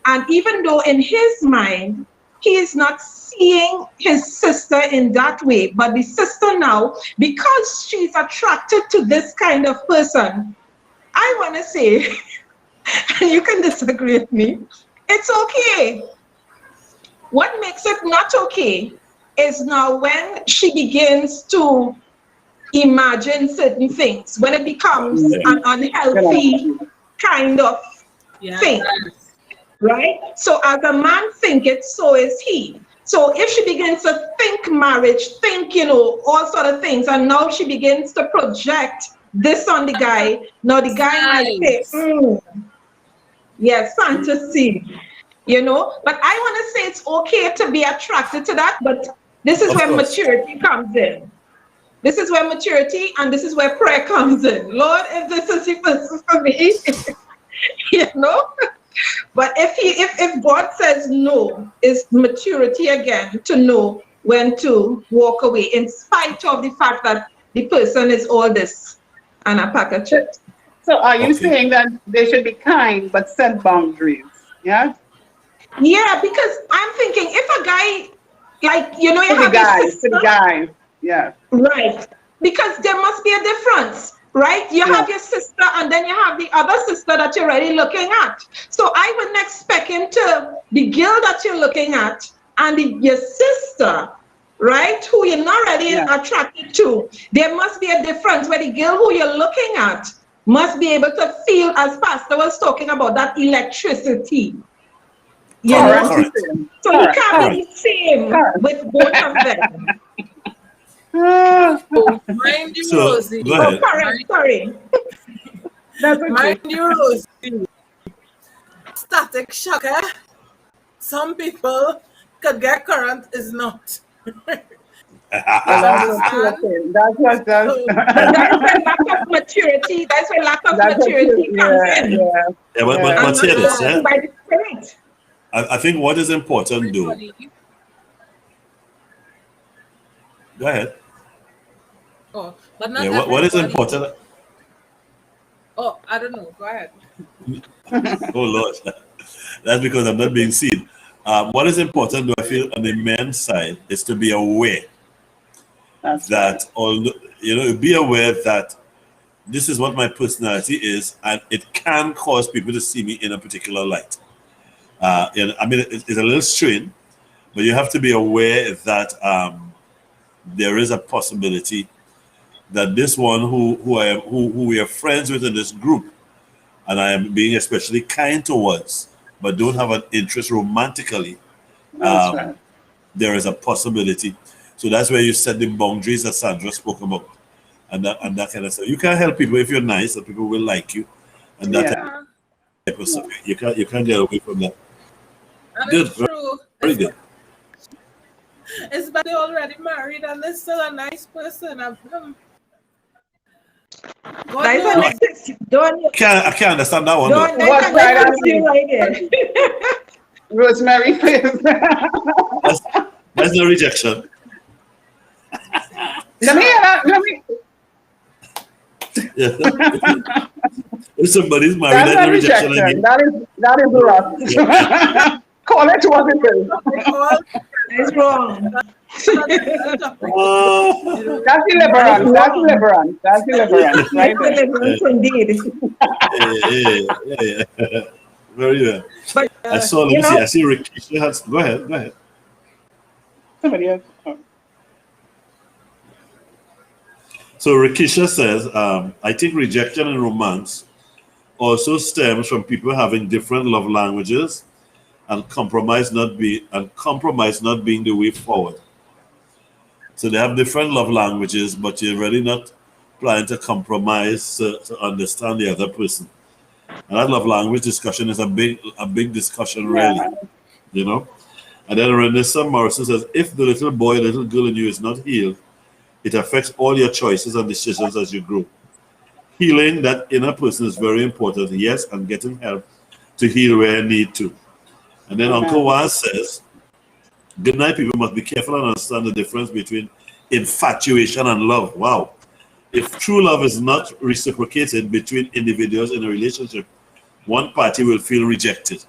And even though in his mind, he is not seeing his sister in that way, but the sister now, because she's attracted to this kind of person, I want to say, and you can disagree with me, it's okay. What makes it not okay is now when she begins to imagine certain things, when it becomes an unhealthy kind of thing. Right? So as a man think it, so is he. So if she begins to think marriage, think, you know, all sort of things, and now she begins to project this on the guy, now the guy might say, yes, fantasy, you know. But I want to say it's okay to be attracted to that, but this is where maturity comes in. This is where maturity and this is where prayer comes in. Lord, if this is the person for me, you know. But if God says no, it's maturity again to know when to walk away, in spite of the fact that the person is all this and a pack of chips. So are you saying that they should be kind but set boundaries? Yeah? Yeah, because I'm thinking if a guy Like, you know, you To the have your guys, to sister. the guys. Yeah. Right. Because there must be a difference, right? You have your sister and then you have the other sister that you're already looking at. So I wouldn't expect him to, the girl that you're looking at and your sister, right, who you're not really attracted to, there must be a difference where the girl who you're looking at must be able to feel, as Pastor was talking about, that electricity. You know? Correct. So you can't be the same with both of them. Oh, mind you, So, Rosie. go ahead. Oh, correct, sorry. That's okay. Mind you, Rosie. Static shock, eh? Some people could get current, is not. Well, that's what okay. That's what does. That's where lack of maturity, that's where lack of maturity comes in. Yeah, but hear this, yeah? By the Spirit. I think what is important, though. Go ahead. Oh, but not Yeah, what is important? Oh, I don't know. Go ahead. Oh Lord, that's because I'm not being seen. What is important, though, I feel, on the men's side, is to be aware that, although, you know, be aware that this is what my personality is, and it can cause people to see me in a particular light. And I mean, it's a little strain, but you have to be aware that there is a possibility that this one who we are friends with in this group, and I am being especially kind towards, but don't have an interest romantically, there is a possibility. So that's where you set the boundaries that Sandra spoke about, and that kind of stuff. You can't help people if you're nice, and people will like you, and that type of stuff. You can't get away from that. Good, true. Very good. It's but they're already married and they're still a nice person. I can't understand that one. Rosemary, please. That's no rejection. Let me. If somebody's married, that's no rejection. That is rough. Call it what it is. It's wrong. That's deliverance. That's deliverance. Right? Deliverance indeed. Yeah. Very well. But, I saw. Let me see. I see Rikisha has. Go ahead. Somebody else. So Rikisha says, I think rejection in romance also stems from people having different love languages and compromise not being the way forward. So they have different love languages, but you're really not planning to compromise to understand the other person. And that love language discussion is a big discussion, really. You know? And then Renessa Morrison says, if the little boy, little girl in you is not healed, it affects all your choices and decisions as you grow. Healing that inner person is very important, yes, and getting help to heal where you need to. And then Uncle Waz says, good night, people must be careful and understand the difference between infatuation and love. Wow. If true love is not reciprocated between individuals in a relationship, one party will feel rejected.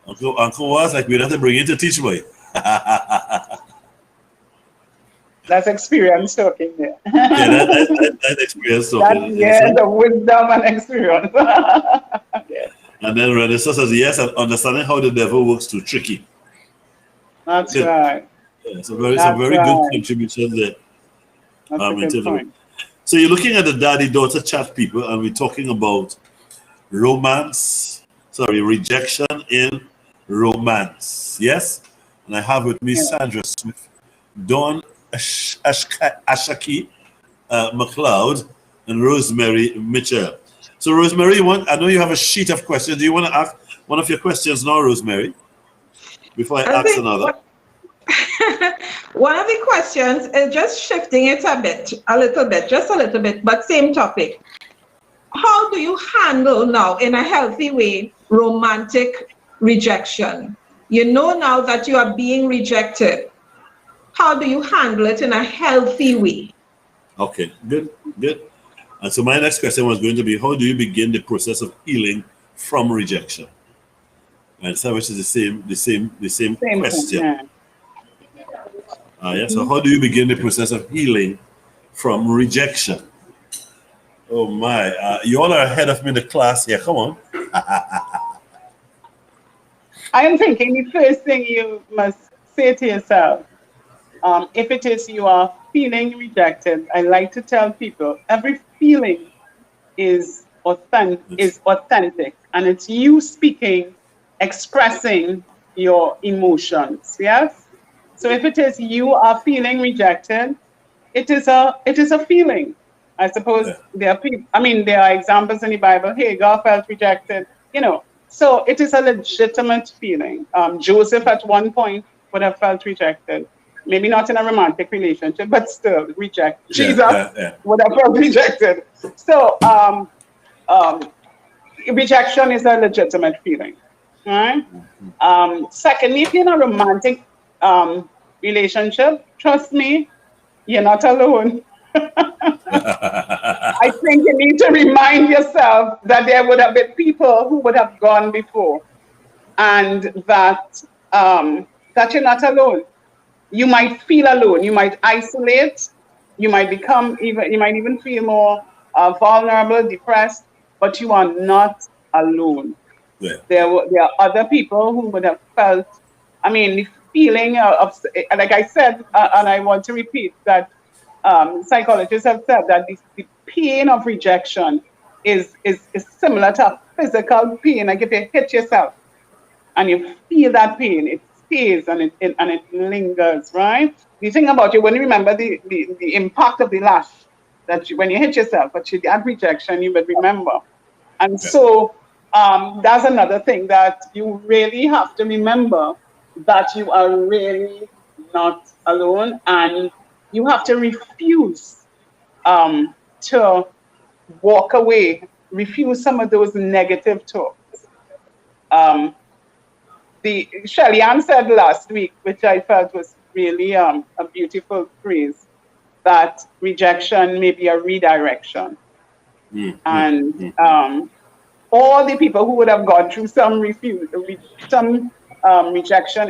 Uncle Waz, like, we have to bring it to teach boy. That's experience talking there. That's experience talking. The wisdom and experience. And then Renessa says, yes, and understanding how the devil works too tricky. That's right. Yeah, some very good contribution there. That's a good point. So you're looking at the daddy-daughter chat, people, and we're talking about rejection in romance. Yes? And I have with me Sandra Smith, Dawn Ashaki McLeod, and Rosemary Mitchell. So Rosemary, I know you have a sheet of questions. Do you want to ask one of your questions now, Rosemary? Before I ask another. One of the questions is just shifting it a little bit, but same topic. How do you handle now, in a healthy way, romantic rejection? You know now that you are being rejected. How do you handle it in a healthy way? Okay, good. And so my next question was going to be, how do you begin the process of healing from rejection? And so which is the same question. Yeah. So how do you begin the process of healing from rejection? Oh my, you all are ahead of me in the class here. Come on. I am thinking the first thing you must say to yourself, if it is you are feeling rejected, I like to tell people every feeling is authentic, and it's you speaking, expressing your emotions. Yes. So if it is you are feeling rejected, it is a feeling. I suppose Yeah. there are people. I mean, there are examples in the Bible. Hey, God felt rejected. So it is a legitimate feeling. Joseph at one point would have felt rejected. Maybe not in a romantic relationship, but still reject. Yeah, Jesus yeah, yeah. would have felt rejected. So um, rejection is a legitimate feeling. Right? Secondly, if you're in a romantic relationship, trust me, you're not alone. I think you need to remind yourself that there would have been people who would have gone before, and that you're not alone. You might feel alone. You might isolate. You might even feel more vulnerable, depressed. But you are not alone. Yeah. There are other people who would have felt. I mean, the feeling like I said, and I want to repeat that psychologists have said that the pain of rejection is similar to a physical pain. Like if you hit yourself and you feel that pain, it stays and it lingers, right? The thing about you, when you remember the impact of the lash when you hit yourself, but you had rejection, you would remember. And Yeah. so that's another thing that you really have to remember, that you are really not alone, and you have to refuse to walk away, refuse some of those negative talks. The Shelly Ann said last week, which I felt was really a beautiful phrase, that rejection may be a redirection. And all the people who would have gone through some rejection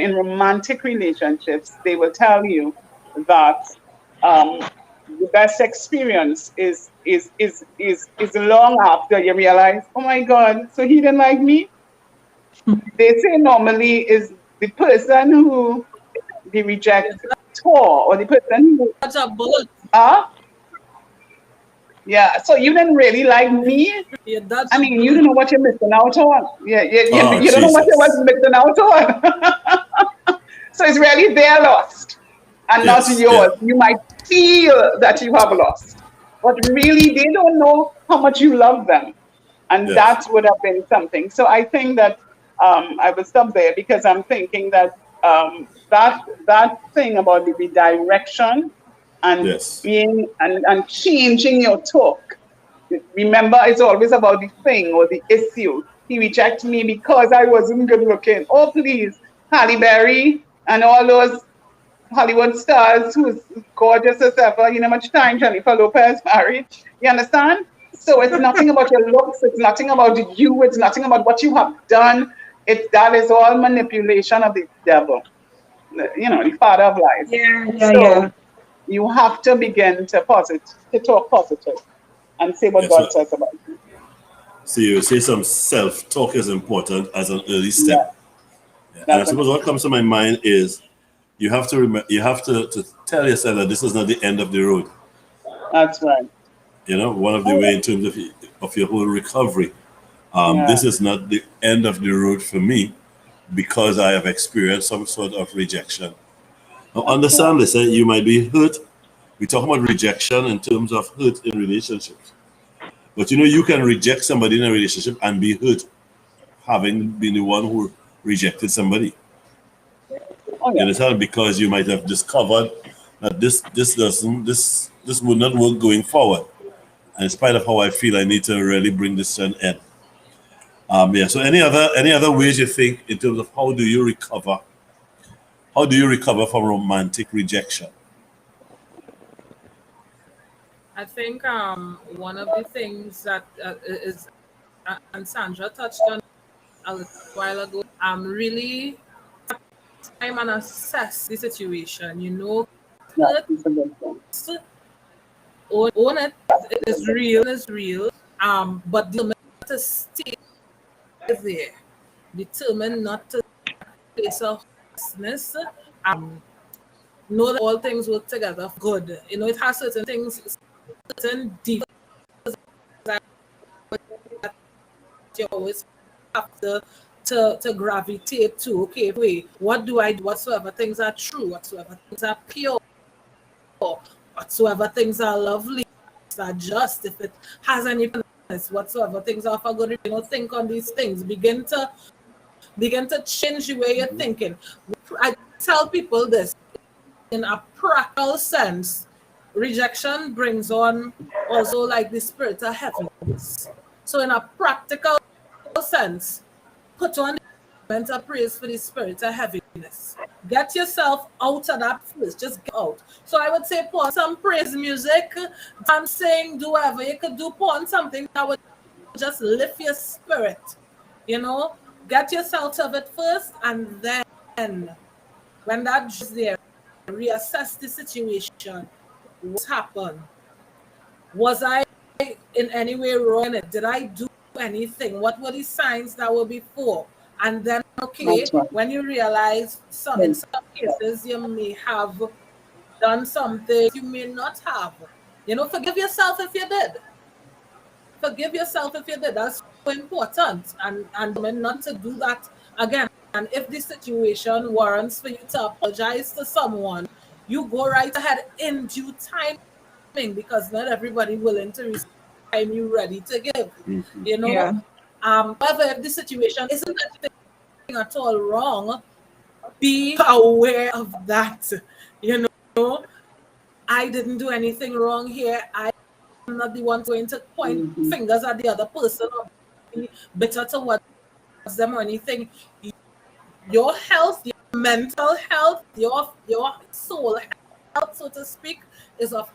in romantic relationships, they will tell you that the best experience is long after you realize, oh my God, so he didn't like me. They say normally is the person who the reject or the person who Such a bolt. ah yeah. So you didn't really like me. Yeah, that's I a mean, you bolt. don't know what you're missing out on. Yeah, Oh, you don't know what you was Jesus. missing out on. So it's really their loss and not Yes, yeah, yours. You might feel that you have lost, but really they don't know how much you love them. And yes, that would have been something. So I think that I will stop there, because I'm thinking that that thing about the redirection and yes. and changing your talk. Remember, it's always about the thing or the issue. He rejected me because I wasn't good looking. Oh, please, Halle Berry and all those Hollywood stars who's gorgeous as ever. You know, much time Jennifer Lopez married. You understand? So it's nothing about your looks. It's nothing about you. It's nothing about what you have done. That is all manipulation of the devil. The father of lies. Yeah. So you have to begin to talk positive and say what Yes. God says about you. So you say some self-talk is important as an early Yeah, step. Yeah. And I suppose definitely. what comes to my mind is you have to remember, you have to tell yourself that this is not the end of the road. That's right. One of the Oh, way in terms of your whole recovery. yeah. This is not the end of the road for me because I have experienced some sort of rejection. Now, That's right. understand this, you might be hurt. We talk about rejection in terms of hurt in relationships. But you can reject somebody in a relationship and be hurt, having been the one who rejected somebody. Oh, You yeah. understand? Because you might have discovered that this would not work going forward. And in spite of how I feel, I need to really bring this to an end. Yeah. So any other ways you think in terms of how do you recover? How do you recover from romantic rejection? I think one of the things that is, and Sandra touched on a little while ago, really time and assess the situation. That is a good point. own it. It is real. But determined to stay there, determined not to place of business. Know that all things work together for good. You know, it has certain things, certain defects that you always have to gravitate to. Okay, wait, what do I do? Whatsoever things are true, whatsoever things are pure, whatsoever things are lovely, are just, if it has any purpose, whatsoever things are for good, you know, think on these things. Begin to change the way you're thinking. I tell people this in a practical sense. Rejection brings on also like the spirit of heaviness. So in a practical sense, put on the garment of praise for the spirit of heaviness. Get yourself out of that place. Just get out. So I would say put on some praise music, dancing, do whatever you could do. Put on something that would just lift your spirit. You know, get yourself out of it first, and then when that is there, reassess the situation. What happened? Was I in any way wrong in it? Did I do anything? What were the signs that were before? And then, okay, right. when you realize in some cases you may have done something you may not have. You know, forgive yourself if you did. Forgive yourself if you did. That's so important. And not to do that again. And if the situation warrants for you to apologize to someone, you go right ahead in due timing, because not everybody willing to receive the time you're ready to give. You know? Yeah. However, if the situation isn't anything at all wrong, be aware of that. You know, I didn't do anything wrong here. I'm not the one going to point fingers at the other person or be bitter towards them or anything. Your health, your mental health, your soul health, so to speak, is of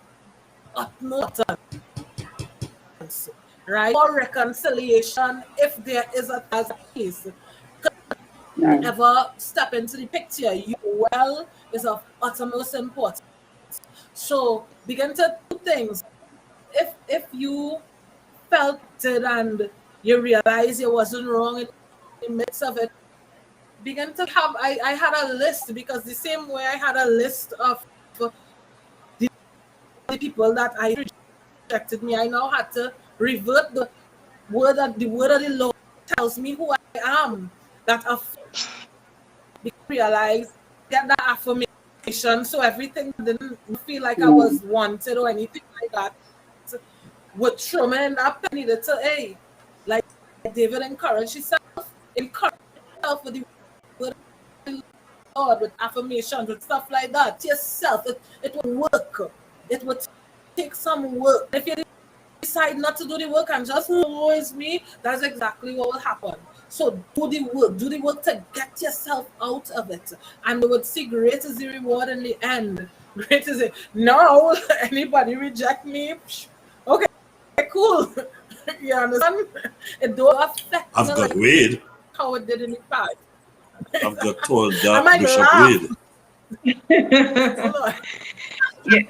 utmost importance, right? For reconciliation, if there is a case, ever step into the picture, you well is of utmost importance. So begin to do things. If you felt it and you realize you wasn't wrong in the midst of it, begin to have, I had a list, because the same way I had a list of the people that I rejected me, I now had to revert the word of the Lord tells me who I am. That realize, get that affirmation, so everything didn't feel like I was wanted or anything like that. Would throw me in that penny to, hey, like David encouraged himself, with the word of Lord, with affirmations, with stuff like that. Yourself, it will work. It would take some work. If you decide not to do the work and just it's me, that's exactly what will happen. So do the work to get yourself out of it, and you would see great is the reward in the end. Great is it. Now anybody reject me, okay, cool. You understand? It don't affect I've got like Wade. how it did in the past. I've got told that Bishop Wade. Yeah.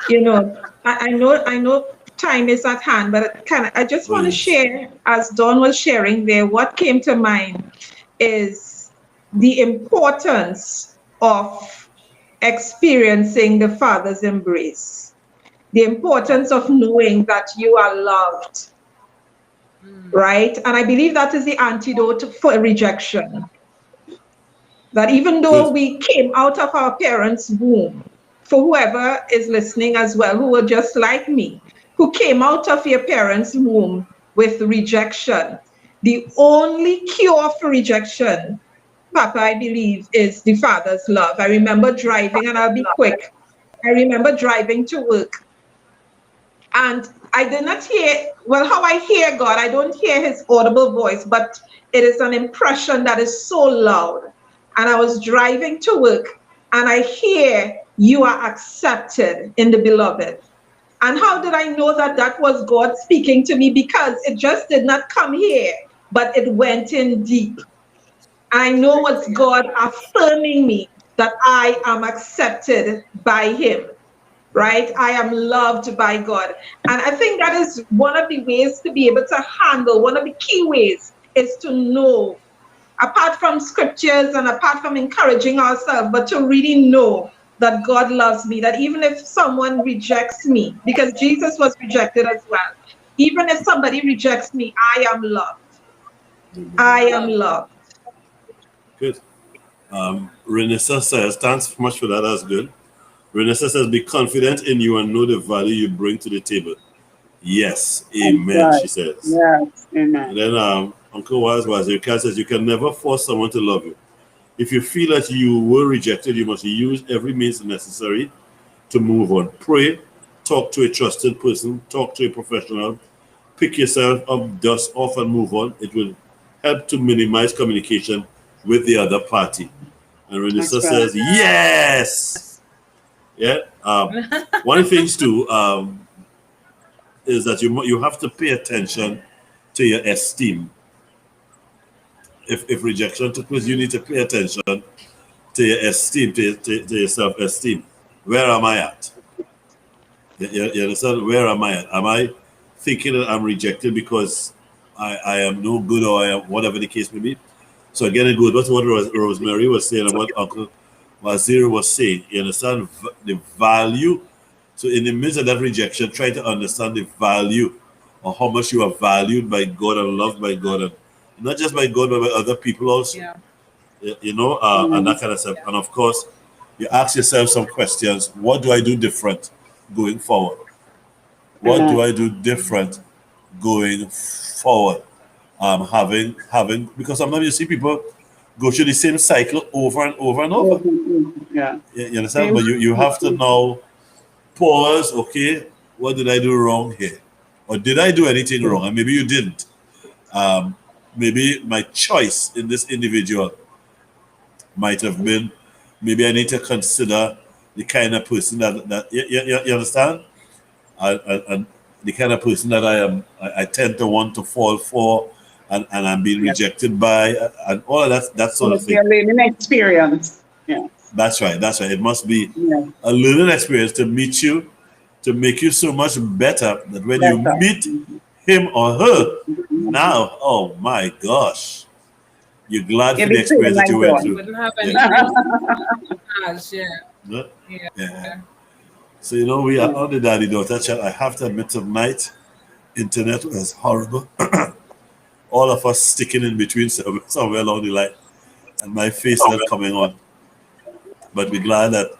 You know, I know time is at hand, but I just want to share, as Dawn was sharing there, what came to mind is the importance of experiencing the Father's embrace, the importance of knowing that you are loved, right? And I believe that is the antidote for rejection. That even though we came out of our parents' womb, for whoever is listening as well, who were just like me, who came out of your parents' womb with rejection, the only cure for rejection, Papa, I believe, is the Father's love. I remember driving, and I'll be quick. I remember driving to work, and I did not hear, well, how I hear God, I don't hear his audible voice, but it is an impression that is so loud. And I was driving to work, and I hear, you are accepted in the beloved. And how did I know that that was God speaking to me? Because it just did not come here, but it went in deep. I know it's God affirming me that I am accepted by him, right? I am loved by God. And I think that is one of the ways to be able to handle, one of the key ways is to know, apart from scriptures and apart from encouraging ourselves, but to really know that God loves me, that even if someone rejects me, because Jesus was rejected as well, even if somebody rejects me, I am loved. I am loved. Good. Renessa says, thanks much for that. That's good. Renessa says, be confident in you and know the value you bring to the table. Yes, amen, Right. she says. Yes, And amen. then Uncle Wise says, you can never force someone to love you. If you feel that you were rejected, you must use every means necessary to move on. Pray, talk to a trusted person, talk to a professional, pick yourself up, dust off, and move on. It will help to minimize communication with the other party. And Renessa That's right. says, yes. Yeah. One of the things too is that you have to pay attention to your esteem. If rejection took place, you need to pay attention to your esteem, to your self-esteem. Where am I at? You understand? Where am I at? Am I thinking that I'm rejected because I am no good, or I am whatever the case may be? So again, it goes back to what Rosemary was saying and what Uncle Waziri was saying. You understand the value. So in the midst of that rejection, try to understand the value of how much you are valued by God and loved by God, and not just by God, but by other people also. Yeah. You know, and that kind of stuff. And of course, you ask yourself some questions. What do I do different going forward? What do I do different going forward? Having because sometimes you see people go through the same cycle over and over and over. Yeah. You understand? But you have to now pause. Okay, what did I do wrong here? Or did I do anything wrong? And maybe you didn't. Maybe my choice in this individual might have been, maybe I need to consider the kind of person that you understand? And the kind of person that I tend to want to fall for, and I'm being rejected by, and all of that sort of thing. Your learning experience. Yeah. That's right. It must be a learning experience to meet you, to make you so much better that when you meet him or her, now, oh my gosh, you're glad for the experience that you went through. Wouldn't have anything. Yeah. So, you know, we are on the daddy-daughter chat. I have to admit, tonight, internet was horrible. All of us sticking in between somewhere along the line, and my face not coming on. But we're glad that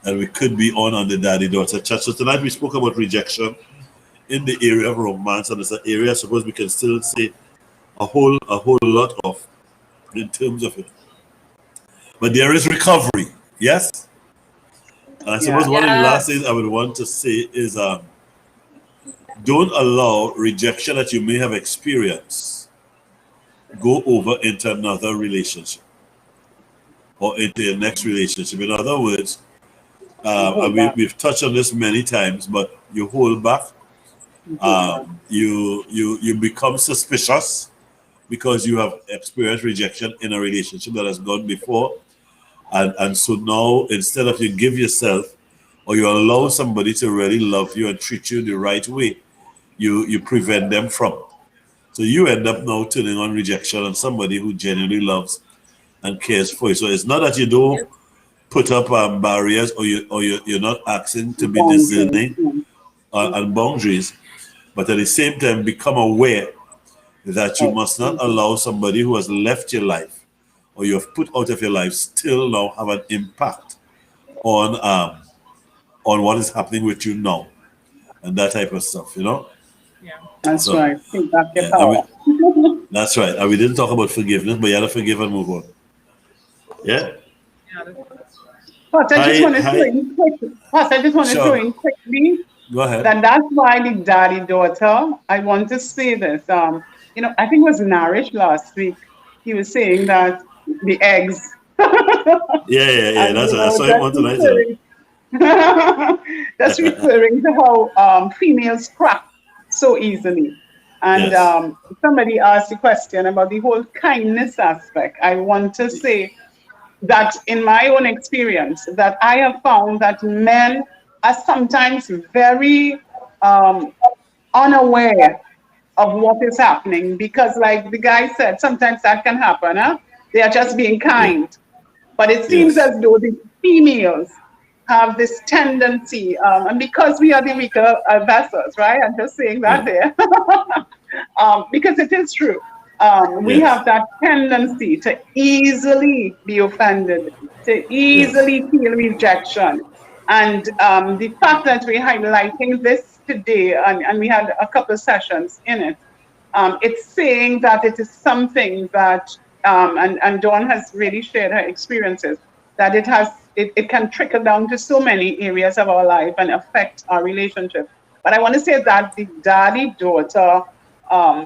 we could be on the daddy-daughter chat. So tonight we spoke about rejection in the area of romance, and it's an area I suppose we can still say a whole lot of in terms of it. But there is recovery, yes? And I suppose one of the last things I would want to say is don't allow rejection that you may have experienced go over into another relationship or into your next relationship. In other words, we've touched on this many times, but you hold back. You become suspicious because you have experienced rejection in a relationship that has gone before. And so now, instead of you give yourself or you allow somebody to really love you and treat you the right way, you prevent them from. So you end up now turning on rejection on somebody who genuinely loves and cares for you. So it's not that you don't put up barriers or you're not asking to be discerning and boundaries, but at the same time become aware that you must not allow somebody who has left your life or you have put out of your life still now have an impact on what is happening with you now and that type of stuff, you know? Yeah. That's right. Think back your power. That's right. And we didn't talk about forgiveness, but you had to forgive and move on. Yeah? But I just want to throw in quickly. Go ahead. And that's why the daddy-daughter, I want to say this. You know, I think it was Narish last week. He was saying that the eggs. Yeah. That's what I saw him on tonight. That's referring to how females crack so easily. And somebody asked a question about the whole kindness aspect. I want to say that in my own experience, that I have found that men are sometimes very unaware of what is happening, because like the guy said, sometimes that can happen. Huh? They are just being Yeah. kind. But it seems Yes. as though the females have this tendency, and because we are the weaker vessels, right? I'm just saying that Yeah. there, because it is true. We Yes. have that tendency to easily be offended, to Yes. easily feel rejection. And the fact that we're highlighting this today, and we had a couple sessions in it, it's saying that it is something that, and Dawn has really shared her experiences, that it can trickle down to so many areas of our life and affect our relationship. But I want to say that the daddy-daughter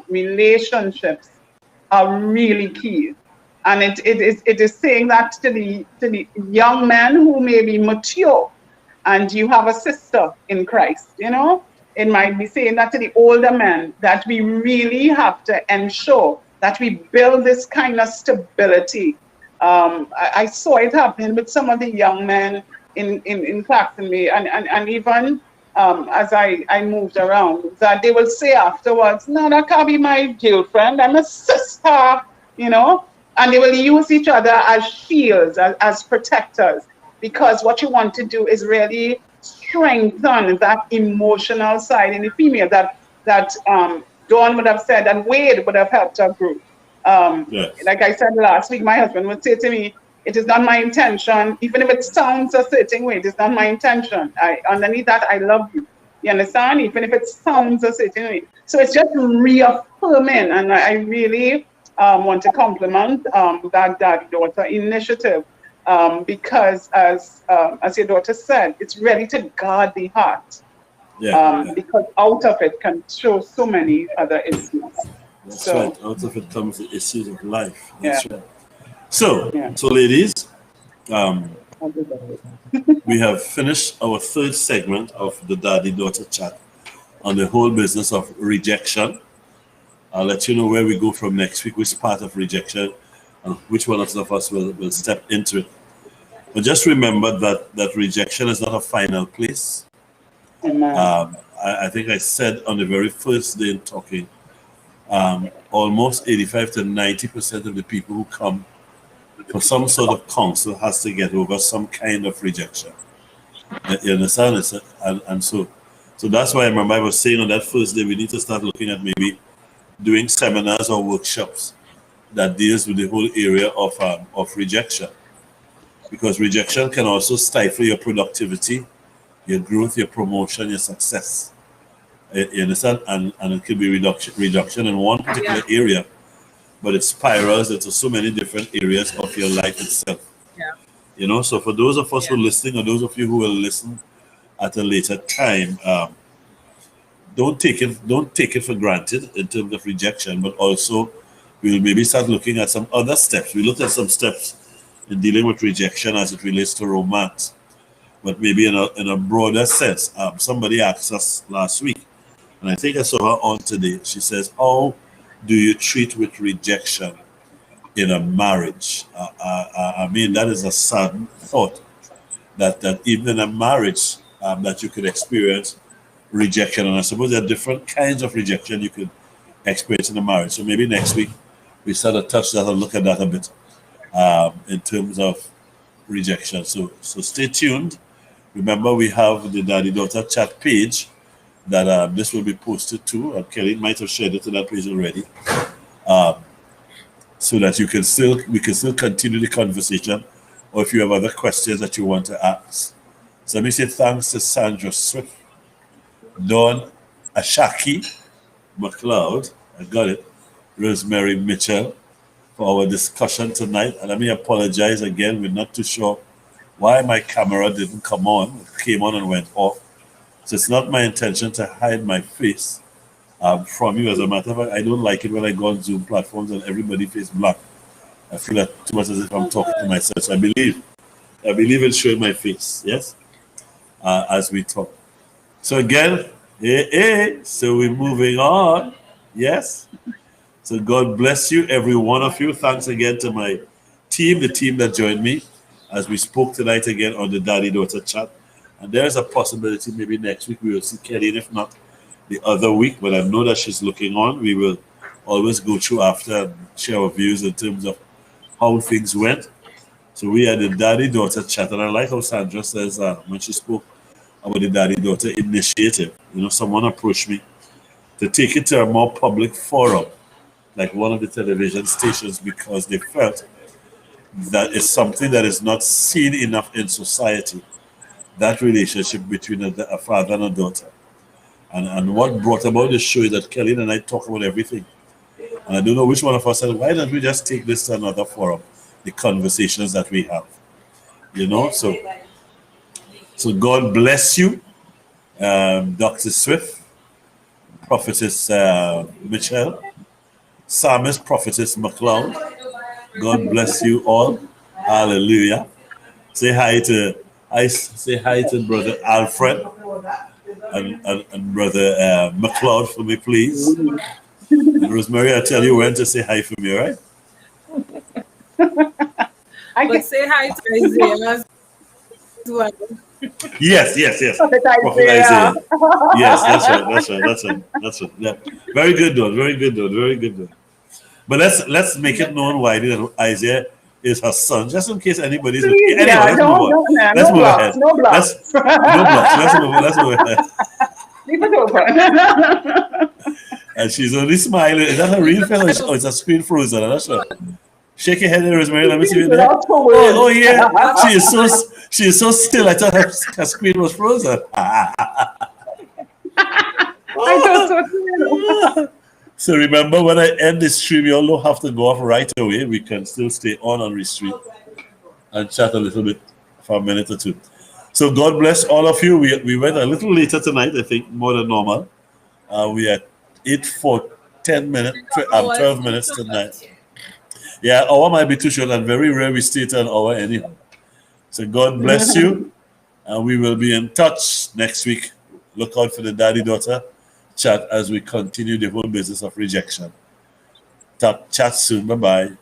relationships are really key. And it is saying that to the young men who may be mature and you have a sister in Christ, it might be saying that to the older men, that we really have to ensure that we build this kind of stability. I saw it happening with some of the young men in Clactonby, and even as I moved around, that they will say afterwards, no, that can't be my girlfriend, I'm a sister, and they will use each other as shields, as protectors, because what you want to do is really strengthen that emotional side in the female that Dawn would have said and Wade would have helped her grow. Yes. Like I said last week, my husband would say to me, it is not my intention, even if it sounds a certain way, it is not my intention. Underneath that, I love you. You understand? Even if it sounds a certain way. So it's just reaffirming, and I really want to compliment that daddy-daughter initiative, because as your daughter said, it's ready to guard the heart, Yeah. because out of it can show so many other issues. That's So, right. Out of it comes the issues of life. yeah, That's right. So, yeah. ladies, um, I'll do that. we have finished our third segment of the daddy-daughter chat on the whole business of rejection. I'll let you know where we go from next week, which part of rejection, and which one of us will step into it. But just remember that rejection is not a final place. Amen. I think I said on the very first day in talking, almost 85 to 90% of the people who come for some sort of counsel has to get over some kind of rejection. You understand? And so that's why I remember I was saying on that first day, we need to start looking at maybe doing seminars or workshops that deals with the whole area of rejection. Because rejection can also stifle your productivity, your growth, your promotion, your success. You understand? And it could be reduction in one particular area, but it spirals into so many different areas of your life itself. Yeah. So for those of us who are Yeah. listening, or those of you who will listen at a later time, don't take it for granted in terms of rejection, but also we'll maybe start looking at some other steps. We looked at some steps in dealing with rejection as it relates to romance, but maybe in a broader sense. Somebody asked us last week, and I think I saw her on today. She says, how do you treat with rejection in a marriage? I mean, that is a sudden thought that even in a marriage that you could experience rejection. And I suppose there are different kinds of rejection you could experience in a marriage. So maybe next week we start to touch that and look at that a bit in terms of rejection. So stay tuned. Remember, we have the daddy-daughter chat page that this will be posted to. Kelly might have shared it to that page already, so that we can still continue the conversation, or if you have other questions that you want to ask. So let me say thanks to Sandra Swift, Dawn Ashaki McLeod, I got it, Rosemary Mitchell, for our discussion tonight. And let me apologize again. We're not too sure why my camera didn't come on. It came on and went off. So it's not my intention to hide my face from you. As a matter of fact, I don't like it when I go on Zoom platforms and everybody face black. I feel that too much as if I'm talking to myself. So I believe in showing my face, yes, as we talk. So again, so we're moving on, yes. So God bless you, every one of you. Thanks again to my team the team that joined me as we spoke tonight again on the daddy-daughter chat. And there is a possibility maybe next week we will see Kelly, and if not, the other week. But I know that she's looking on. We will always go through after and share our views in terms of how things went. So we had the daddy-daughter chat, and I like how Sandra says when she spoke about the daddy-daughter initiative, someone approached me to take it to a more public forum, like one of the television stations, because they felt that it's something that is not seen enough in society, that relationship between a father and a daughter. And what brought about this show is that Kelly and I talk about everything. And I don't know which one of us said, why don't we just take this to another forum, the conversations that we have, So God bless you, Dr. Swift, Prophetess Michelle, Psalmist Prophetess McLeod. God bless you all. Hallelujah. Say hi to Brother Alfred and Brother McLeod for me, please. And Rosemary, I tell you when to say hi for me, right? But say hi to Isaiah as well. Yes. Prophet Prophet Isaiah. Isaiah. Yes, that's right. Yeah. Very good, though. But let's make it known why that Isaiah is her son, just in case anybody's looking. Anyway, Yeah, let's move on. Let's move ahead. No blocks. No blocks. Let's move ahead. Leave it open. And she's only smiling. Is that a real face or it's a screen frozen? I'm not sure. Shake your head, Rosemary. Let me see it there. Oh yeah. She is so still. I thought her screen was frozen. I thought so too. So remember, when I end this stream, you all don't have to go off right away. We can still stay on Restream and chat a little bit for a minute or two. So God bless all of you. We went a little later tonight, I think, more than normal. We are 12 minutes tonight. Yeah, hour might be too short, and very rare we stay to an hour anyhow. So God bless you, and we will be in touch next week. Look out for the daddy-daughter chat as we continue the whole business of rejection. Chat soon. Bye-bye.